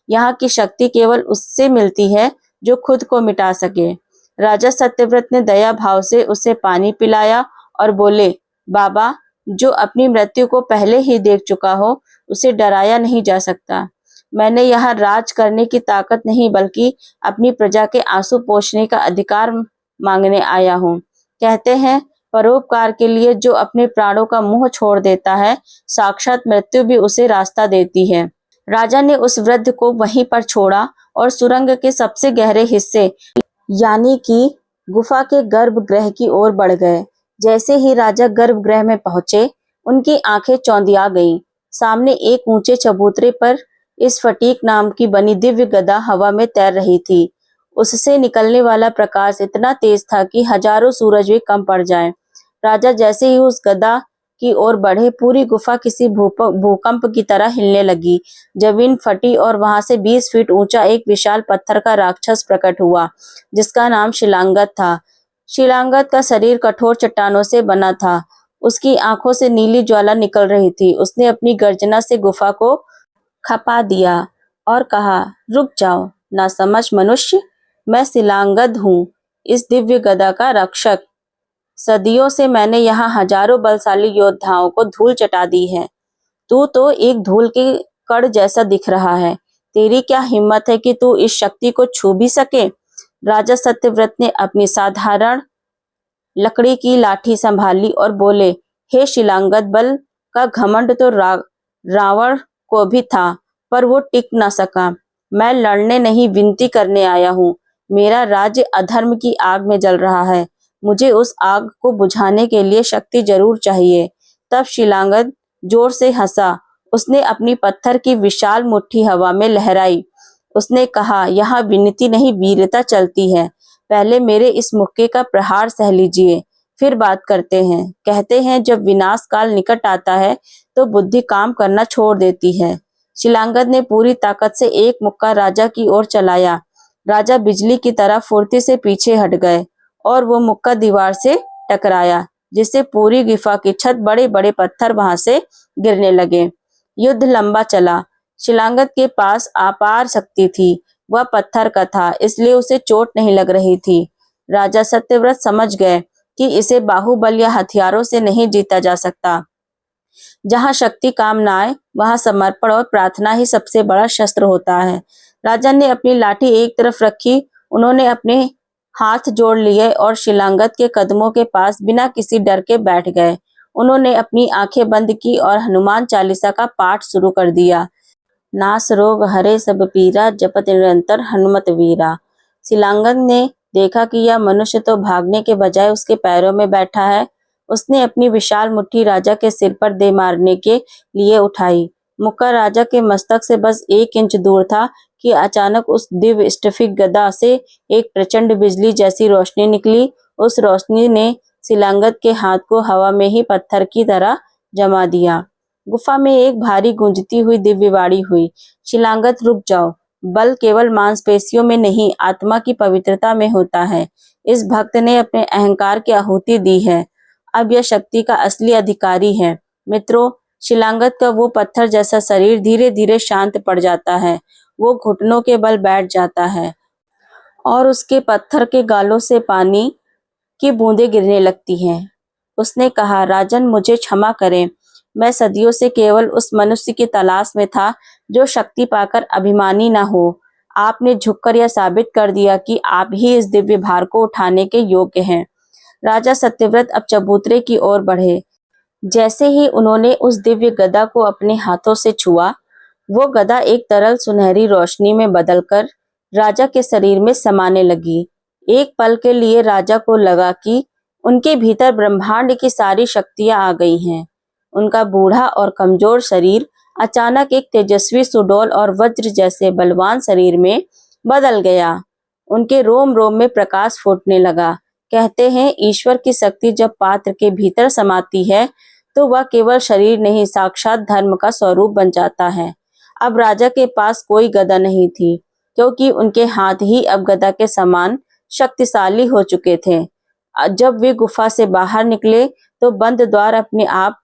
यहाँ की शक्ति केवल उससे मिलती है जो खुद को मिटा सके। राजा सत्यव्रत ने दया भाव से उसे पानी पिलाया और बोले, बाबा, जो अपनी मृत्यु को पहले ही देख चुका हो, उसे डराया नहीं जा सकता। मैंने यहाँ राज करने की ताकत नहीं, बल्कि अपनी प्रजा के आंसू पोंछने का अधिकार मांगने आया हूँ। कहते हैं परोपकार के लिए जो अपने प्राणों का मुंह छोड़ देता है, साक्षात मृत्यु भी उसे रास्ता देती है। राजा ने उस वृद्ध को वहीं पर छोड़ा और सुरंग के सबसे गहरे हिस्से यानी कि गुफा के गर्भगृह की ओर बढ़ गए। जैसे ही राजा गर्भगृह में पहुंचे, उनकी आंखें चौंधिया गईं। सामने एक ऊंचे चबूतरे पर इस फटीक नाम की बनी दिव्य गदा हवा में तैर रही थी। उससे निकलने वाला प्रकाश इतना तेज था कि हजारों सूरज भी कम पड़ जाएं। राजा जैसे ही उस गदा की ओर बढ़े, पूरी गुफा किसी भूकंप की तरह हिलने लगी। जमीन फटी और वहां से 20 फीट ऊंचा एक विशाल पत्थर का राक्षस प्रकट हुआ, जिसका नाम शिलांगत था। शिलांगत का शरीर कठोर चट्टानों से बना था। उसकी आंखों से नीली ज्वाला निकल रही थी। उसने अपनी गर्जना से गुफा को खपा दिया और कहा, रुक जाओ नासमझ मनुष्य, मैं शिलांगद हूँ, इस दिव्य गदा का रक्षक। सदियों से मैंने यहाँ हजारों बलशाली योद्धाओं को धूल चटा दी है। तू तो एक धूल के कण जैसा दिख रहा है। तेरी क्या हिम्मत है कि तू इस शक्ति को छू भी सके? राजा सत्यव्रत ने अपनी साधारण लकड़ी की लाठी संभाली और बोले, हे शिलांगत, बल का घमंड तो रावण को भी था, पर वो टिक न सका। मैं लड़ने नहीं, विनती करने आया हूँ। मेरा राज्य अधर्म की आग में जल रहा है। मुझे उस आग को बुझाने के लिए शक्ति जरूर चाहिए। तब शिलांगत जोर से हंसा। उसने अपनी पत्थर की विशाल मुट्ठी हवा में लहराई। उसने कहा, यहाँ विनती नहीं, वीरता चलती है। पहले मेरे इस मुक्के का प्रहार सह लीजिए, फिर बात करते हैं। कहते हैं जब विनाश काल निकट आता है तो बुद्धि काम करना छोड़ देती है। शिलांगत ने पूरी ताकत से एक मुक्का राजा की ओर चलाया। राजा बिजली की तरह फुर्ती से पीछे हट गए और वो मुक्का दीवार से टकराया, जिससे पूरी गुफा की छत, बड़े बड़े पत्थर वहां से गिरने लगे। युद्ध लंबा चला। शिलांगत के पास अपार शक्ति थी। वह पत्थर का था, इसलिए उसे चोट नहीं लग रही थी। राजा सत्यव्रत समझ गए कि इसे बाहुबल या हथियारों से नहीं जीता जा सकता। जहाँ शक्ति काम न आए, वहां समर्पण और प्रार्थना ही सबसे बड़ा शस्त्र होता है। राजा ने अपनी लाठी एक तरफ रखी, उन्होंने अपने हाथ जोड़ लिए और शिलांगत के कदमों के पास बिना किसी डर के बैठ गए। उन्होंने अपनी आंखें बंद की और हनुमान चालीसा का पाठ शुरू कर दिया। नास रोग हरे सब पीरा, जपत निरंतर हनुमत वीरा। शिलांगत ने देखा कि यह मनुष्य तो भागने के बजाय उसके पैरों में बैठा है। उसने अपनी विशाल मुट्ठी राजा के सिर पर दे मारने के लिए उठाई। मुक्का राजा के मस्तक से बस 1 इंच दूर था कि अचानक उस दिव्य स्फटिक गदा से एक प्रचंड बिजली जैसी रोशनी निकली। उस रोशनी ने शिलांगत के हाथ को हवा में ही पत्थर की तरह जमा दिया। गुफा में एक भारी गूंजती हुई दिव्यवाणी हुई, शिलांगत रुक जाओ, बल केवल मांसपेशियों में नहीं, आत्मा की पवित्रता में होता है। इस भक्त ने अपने अहंकार की आहुति दी है, अब यह शक्ति का असली अधिकारी है। मित्रों, शिलांगत का वो पत्थर जैसा शरीर धीरे धीरे शांत पड़ जाता है। वो घुटनों के बल बैठ जाता है और उसके पत्थर के गालों से पानी की बूंदें गिरने लगती हैं। उसने कहा, राजन मुझे क्षमा करें, मैं सदियों से केवल उस मनुष्य की तलाश में था जो शक्ति पाकर अभिमानी न हो। आपने झुककर यह साबित कर दिया कि आप ही इस दिव्य भार को उठाने के योग्य हैं। राजा सत्यव्रत अब चबूतरे की ओर बढ़े। जैसे ही उन्होंने उस दिव्य गदा को अपने हाथों से छुआ, वो गदा एक तरल सुनहरी रोशनी में बदलकर राजा के शरीर में समाने लगी। एक पल के लिए राजा को लगा कि उनके भीतर ब्रह्मांड की सारी शक्तियां आ गई हैं। उनका बूढ़ा और कमजोर शरीर अचानक एक तेजस्वी, सुडौल और वज्र जैसे बलवान शरीर में बदल गया। उनके रोम रोम में प्रकाश फूटने लगा। कहते हैं, ईश्वर की शक्ति जब पात्र के भीतर समाती है तो वह केवल शरीर नहीं, साक्षात धर्म का स्वरूप बन जाता है। अब राजा के पास कोई गदा नहीं थी, क्योंकि उनके हाथ ही अब गदा के समान शक्तिशाली हो चुके थे। जब वे गुफा से बाहर निकले तो बंद द्वार अपने आप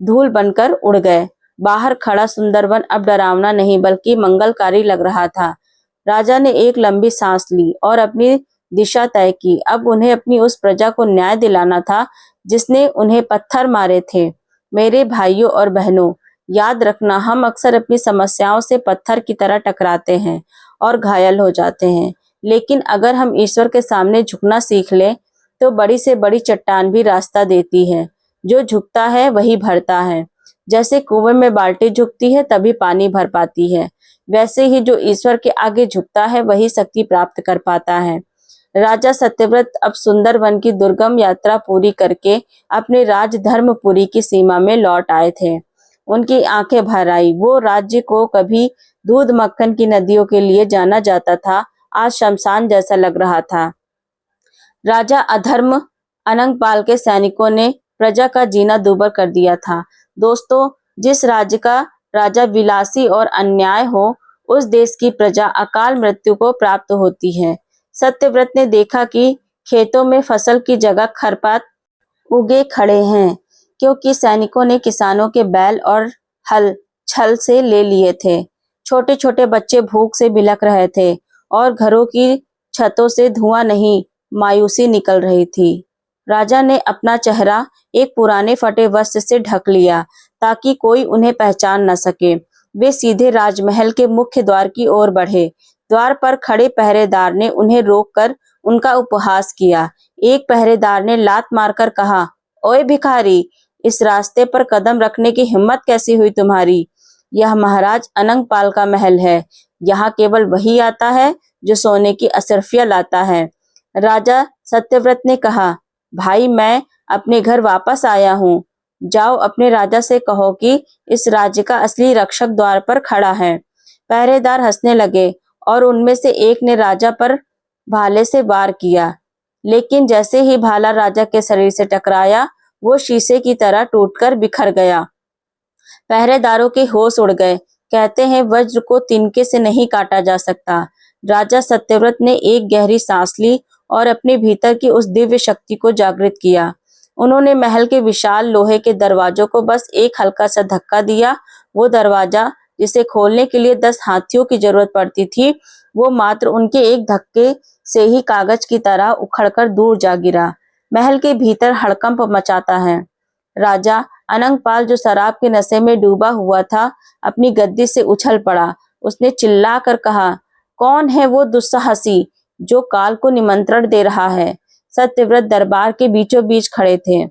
धूल बनकर उड़ गए। बाहर खड़ा सुंदरवन अब डरावना नहीं बल्कि मंगलकारी लग रहा था। राजा ने एक लंबी सांस ली और अपनी दिशा तय की। अब उन्हें अपनी उस प्रजा को न्याय दिलाना था जिसने उन्हें पत्थर मारे थे। मेरे भाइयों और बहनों, याद रखना, हम अक्सर अपनी समस्याओं से पत्थर की तरह टकराते हैं और घायल हो जाते हैं, लेकिन अगर हम ईश्वर के सामने झुकना सीख लें तो बड़ी से बड़ी चट्टान भी रास्ता देती है। जो झुकता है वही भरता है। जैसे कुएं में बाल्टी झुकती है तभी पानी भर पाती है, वैसे ही जो ईश्वर के आगे झुकता है वही शक्ति प्राप्त कर पाता है। राजा सत्यव्रत अब सुंदरवन की दुर्गम यात्रा पूरी करके अपने राज धर्मपुरी की सीमा में लौट आए थे। उनकी आंखें भर आई। वो राज्य को कभी दूध मक्खन की नदियों के लिए जाना जाता था, आज शमशान जैसा लग रहा था। राजा अधर्म अनंगपाल के सैनिकों ने प्रजा का जीना दूभर कर दिया था। दोस्तों, जिस राज्य का राजा विलासी और अन्याय हो, उस देश की प्रजा अकाल मृत्यु को प्राप्त होती है। सत्यव्रत ने देखा कि खेतों में फसल की जगह खरपात उगे खड़े हैं, क्योंकि सैनिकों ने किसानों के बैल और हल छल से ले लिए थे। छोटे छोटे बच्चे भूख से बिलख रहे थे और घरों की छतों से धुआं नहीं, मायूसी निकल रही थी। राजा ने अपना चेहरा एक पुराने फटे वस्त्र से ढक लिया ताकि कोई उन्हें पहचान न सके। वे सीधे राजमहल के मुख्य द्वार की ओर बढ़े। द्वार पर खड़े पहरेदार ने उन्हें रोककर उनका उपहास किया। एक पहरेदार ने लात मारकर कहा, ओए भिखारी, इस रास्ते पर कदम रखने की हिम्मत कैसी हुई तुम्हारी? यह महाराज अनंगपाल का महल है। यहाँ केवल वही आता है जो सोने की अशर्फियां लाता है। राजा सत्यव्रत ने कहा, भाई, मैं अपने घर वापस आया हूँ। जाओ अपने राजा से कहो कि इस राज्य का असली रक्षक द्वार पर खड़ा है। पहरेदार हंसने लगे और उनमें से एक ने राजा पर भाले से वार किया, लेकिन जैसे ही भाला राजा के शरीर से टकराया, वो शीशे की तरह टूटकर बिखर गया। पहरेदारों के होश उड़ गए। कहते हैं, वज्र को तिनके से नहीं काटा जा सकता। राजा सत्यव्रत ने एक गहरी सांस ली और अपने भीतर की उस दिव्य शक्ति को जागृत किया। उन्होंने महल के विशाल लोहे के दरवाजों को बस एक हल्का सा धक्का दिया। वो दरवाजा, जिसे खोलने के लिए 10 हाथियों की जरूरत पड़ती थी, वो मात्र उनके एक धक्के से ही कागज की तरह उखड़कर दूर जा गिरा। महल के भीतर हड़कंप मचाता है। राजा अनंगपाल, जो शराब के नशे में डूबा हुआ था, अपनी गद्दी से उछल पड़ा। उसने चिल्लाकर कहा, कौन है वो दुस्साहसी जो काल को निमंत्रण दे रहा है? सत्यव्रत दरबार के बीचों बीच खड़े थे।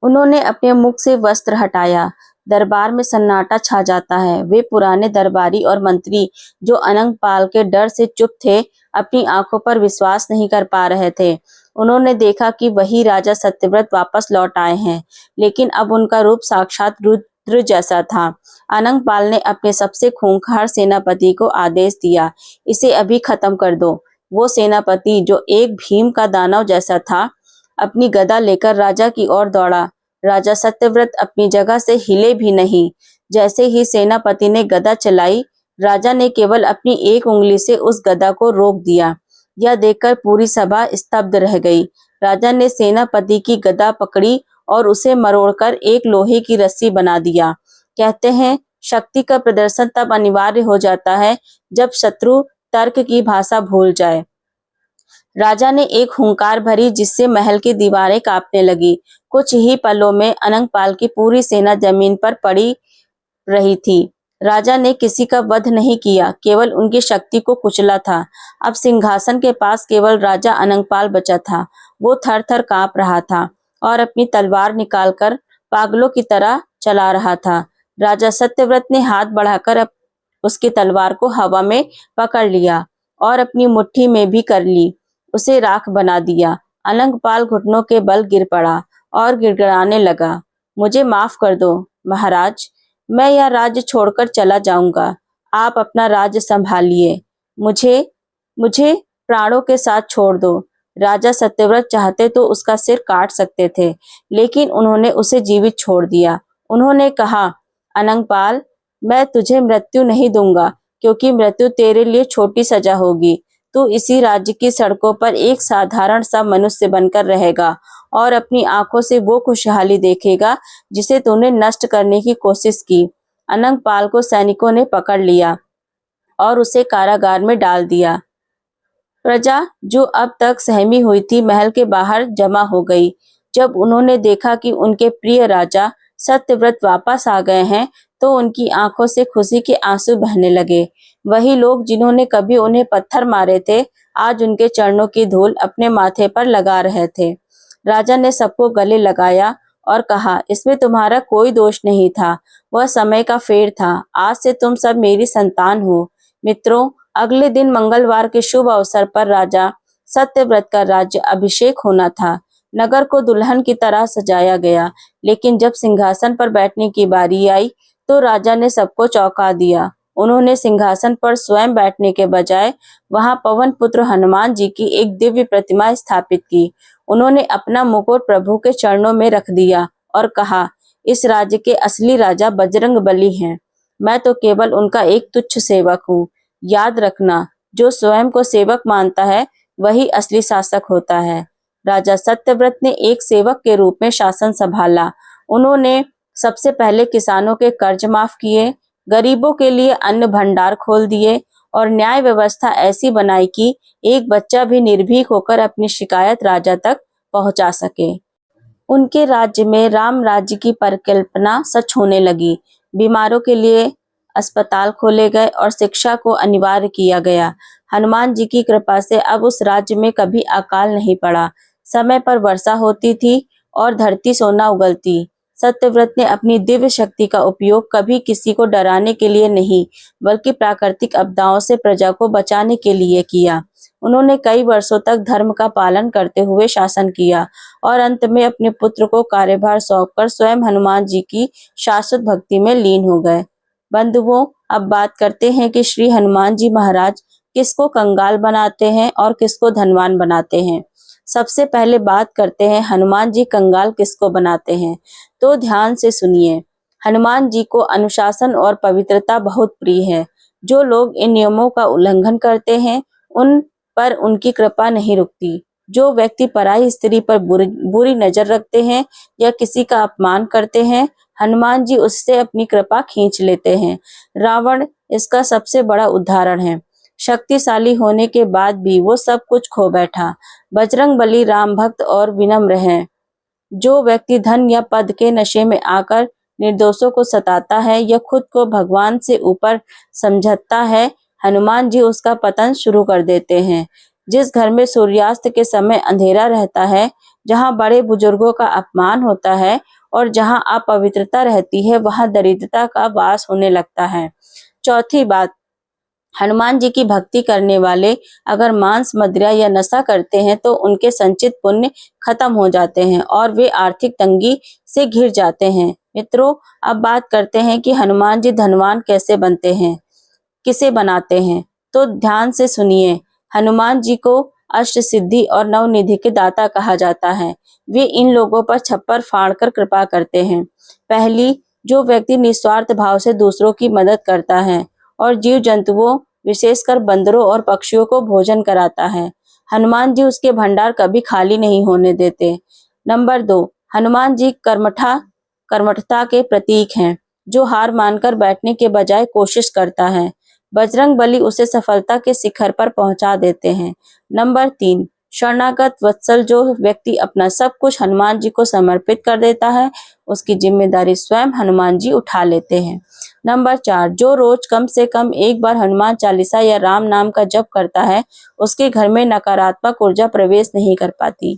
उन्होंने अपने मुख से वस्त्र हटाया। दरबार में सन्नाटा छा जाता है। वे पुराने दरबारी और मंत्री जो अनंगपाल के डर से चुप थे, अपनी आंखों पर विश्वास नहीं कर पा रहे थे। उन्होंने देखा कि वही राजा सत्यव्रत वापस लौट आए हैं, लेकिन अब उनका रूप साक्षात रुद्र जैसा था। अनंगपाल ने अपने सबसे खूंखार सेनापति को आदेश दिया, इसे अभी खत्म कर दो। वो सेनापति जो एक भीम का दानव जैसा था, अपनी गदा लेकर राजा की ओर दौड़ा। राजा सत्यव्रत अपनी जगह से हिले भी नहीं। जैसे ही सेनापति ने गदा चलाई, राजा ने केवल अपनी एक उंगली से उस गदा को रोक दिया। यह देखकर पूरी सभा स्तब्ध रह गई। राजा ने सेनापति की गदा पकड़ी और उसे मरोड़कर एक लोहे की रस्सी बना दिया। कहते हैं, शक्ति का प्रदर्शन तब अनिवार्य हो जाता है जब शत्रु तर्क की भाषा भूल जाए। राजा ने एक हुंकार भरी जिससे महल की दीवारें कांपने लगी। कुछ ही पलों में अनंगपाल की पूरी सेना जमीन पर पड़ी रही थी। राजा ने किसी का वध नहीं किया, केवल उनकी शक्ति को कुचला था। अब सिंहासन के पास केवल राजा अनंगपाल बचा था। वो थर-थर कांप रहा था और अपनी तलवार निकालकर पागलों की तरह चला रहा था। राजा सत्यव्रत ने हाथ बढ़ाकर उसकी तलवार को हवा में पकड़ लिया और अपनी मुट्ठी में भी कर ली, उसे राख बना दिया। अनंगपाल घुटनों के बल गिर पड़ा और गिड़गिड़ाने लगा, मुझे माफ कर दो महाराज, मैं यह राज्य छोड़कर चला जाऊंगा। आप अपना राज्य संभालिए, मुझे मुझे प्राणों के साथ छोड़ दो। राजा सत्यव्रत चाहते तो उसका सिर काट सकते थे, लेकिन उन्होंने उसे जीवित छोड़ दिया। उन्होंने कहा, अनंगपाल, मैं तुझे मृत्यु नहीं दूंगा, क्योंकि मृत्यु तेरे लिए छोटी सजा होगी। तू इसी राज्य की सड़कों पर एक साधारण सा मनुष्य बनकर रहेगा और अपनी आंखों से वो खुशहाली देखेगा जिसे तूने नष्ट करने की कोशिश की। अनंगपाल को सैनिकों ने पकड़ लिया और उसे कारागार में डाल दिया। प्रजा जो अब तक सहमी हुई थी, महल के बाहर जमा हो गई। जब उन्होंने देखा कि उनके प्रिय राजा सत्यव्रत वापस आ गए हैं, तो उनकी आंखों से खुशी के आंसू बहने लगे। वही लोग जिन्होंने कभी उन्हें पत्थर मारे थे, आज उनके चरणों की धूल अपने माथे पर लगा रहे थे। राजा ने सबको गले लगाया और कहा, इसमें तुम्हारा कोई दोष नहीं था, वह समय का फेर था। आज से तुम सब मेरी संतान हो। मित्रों, अगले दिन मंगलवार के शुभ अवसर पर राजा सत्यव्रत का राज्य अभिषेक होना था। नगर को दुल्हन की तरह सजाया गया, लेकिन जब सिंहासन पर बैठने की बारी आई, तो राजा ने सबको चौंका दिया। उन्होंने सिंहासन पर स्वयं बैठने के बजाय वहां पवन पुत्र हनुमान जी की एक दिव्य प्रतिमा स्थापित की। उन्होंने अपना मुकुट प्रभु के चरणों में रख दिया और कहा, इस राज्य के असली राजा बजरंगबली हैं। मैं तो केवल उनका एक तुच्छ सेवक हूँ। याद रखना, जो स्वयं को सेवक मानता है, वही असली शासक होता है। राजा सत्यव्रत ने एक सेवक के रूप में शासन संभाला। उन्होंने सबसे पहले किसानों के कर्ज माफ किए, गरीबों के लिए अन्न भंडार खोल दिए और न्याय व्यवस्था ऐसी बनाई कि एक बच्चा भी निर्भीक होकर अपनी शिकायत राजा तक पहुंचा सके। उनके राज्य में राम राज्य की परिकल्पना सच होने लगी। बीमारों के लिए अस्पताल खोले गए और शिक्षा को अनिवार्य किया गया। हनुमान जी की कृपा से अब उस राज्य में कभी अकाल नहीं पड़ा। समय पर वर्षा होती थी और धरती सोना उगलती। सत्यव्रत ने अपनी दिव्य शक्ति का उपयोग कभी किसी को डराने के लिए नहीं, बल्कि प्राकृतिक आपदाओं से प्रजा को बचाने के लिए किया। उन्होंने कई वर्षों तक धर्म का पालन करते हुए शासन किया और अंत में अपने पुत्र को कार्यभार सौंपकर स्वयं हनुमान जी की शाश्वत भक्ति में लीन हो गए। बंधुओं, अब बात करते हैं कि श्री हनुमान जी महाराज किसको कंगाल बनाते हैं और किसको धनवान बनाते हैं। सबसे पहले बात करते हैं हनुमान जी कंगाल किसको बनाते हैं। तो ध्यान से सुनिए। हनुमान जी को अनुशासन और पवित्रता बहुत प्रिय है। जो लोग इन नियमों का उल्लंघन करते हैं, उन पर उनकी कृपा नहीं रुकती। जो व्यक्ति पराई स्त्री पर बुरी नजर रखते हैं या किसी का अपमान करते हैं, हनुमान जी उससे अपनी कृपा खींच लेते हैं। रावण इसका सबसे बड़ा उदाहरण है। शक्तिशाली होने के बाद भी वो सब कुछ खो बैठा। बजरंगबली राम भक्त और विनम्र हैं। जो व्यक्ति धन या पद के नशे में आकर निर्दोषों को सताता है या खुद को भगवान से ऊपर समझता है, हनुमान जी उसका पतन शुरू कर देते हैं। जिस घर में सूर्यास्त के समय अंधेरा रहता है, जहां बड़े बुजुर्गों का अपमान होता है और जहाँ अपवित्रता रहती है वहाँ दरिद्रता का वास होने लगता है। चौथी बात, हनुमान जी की भक्ति करने वाले अगर मांस, मदिरा या नशा करते हैं तो उनके संचित पुण्य खत्म हो जाते हैं और वे आर्थिक तंगी से घिर जाते हैं। मित्रों, अब बात करते हैं कि हनुमान जी धनवान कैसे बनते हैं, किसे बनाते हैं। तो ध्यान से सुनिए। हनुमान जी को अष्ट सिद्धि और नवनिधि के दाता कहा जाता है। वे इन लोगों पर छप्पर फाड़कर कृपा करते हैं। पहली, जो व्यक्ति निस्वार्थ भाव से दूसरों की मदद करता है और जीव जंतुओं विशेषकर बंदरों और पक्षियों को भोजन कराता है, हनुमान जी उसके भंडार कभी खाली नहीं होने देते। नंबर 2, हनुमान जी कर्मठता के प्रतीक हैं, जो हार मानकर बैठने के बजाय कोशिश करता है। बजरंग बली उसे सफलता के शिखर पर पहुंचा देते हैं। नंबर 3, शरणागत वत्सल, जो व्यक्ति अपना सब कुछ हनुमान जी को समर्पित कर देता है, उसकी जिम्मेदारी स्वयं हनुमान जी उठा लेते हैं। नंबर 4, जो रोज कम से कम एक बार हनुमान चालीसा या राम नाम का जप करता है, उसके घर में नकारात्मक ऊर्जा प्रवेश नहीं कर पाती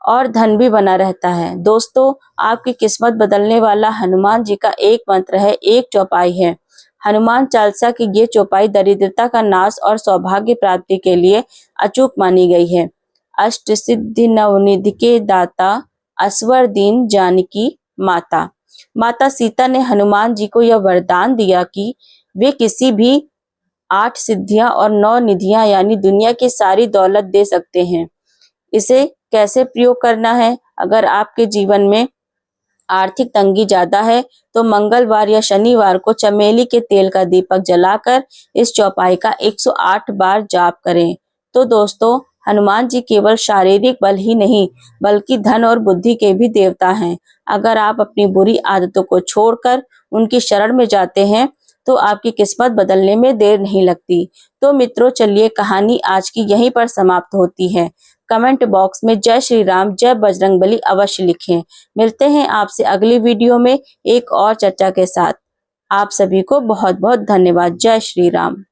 और धन भी बना रहता है। दोस्तों, आपकी किस्मत बदलने वाला हनुमान जी का एक मंत्र है, एक चौपाई है। हनुमान चालीसा की ये चौपाई दरिद्रता का नाश और सौभाग्य प्राप्ति के लिए अचूक मानी गई है। अष्ट सिद्धि नवनिधि के दाता, असवर दीन जानकी माता। माता सीता ने हनुमान जी को यह वरदान दिया कि वे किसी भी 8 सिद्धियां और 9 निधियां यानी दुनिया की सारी दौलत दे सकते हैं। इसे कैसे प्रयोग करना है? अगर आपके जीवन में आर्थिक तंगी ज्यादा है तो मंगलवार या शनिवार को चमेली के तेल का दीपक जलाकर इस चौपाई का 108 बार जाप करें। तो दोस्तों, हनुमान जी केवल शारीरिक बल ही नहीं बल्कि धन और बुद्धि के भी देवता हैं। अगर आप अपनी बुरी आदतों को छोड़कर उनकी शरण में जाते हैं तो आपकी किस्मत बदलने में देर नहीं लगती। तो मित्रों, चलिए कहानी आज की यहीं पर समाप्त होती है। कमेंट बॉक्स में जय श्री राम, जय बजरंगबली अवश्य लिखें। मिलते हैं आपसे अगली वीडियो में एक और चर्चा के साथ। आप सभी को बहुत बहुत धन्यवाद। जय श्री राम।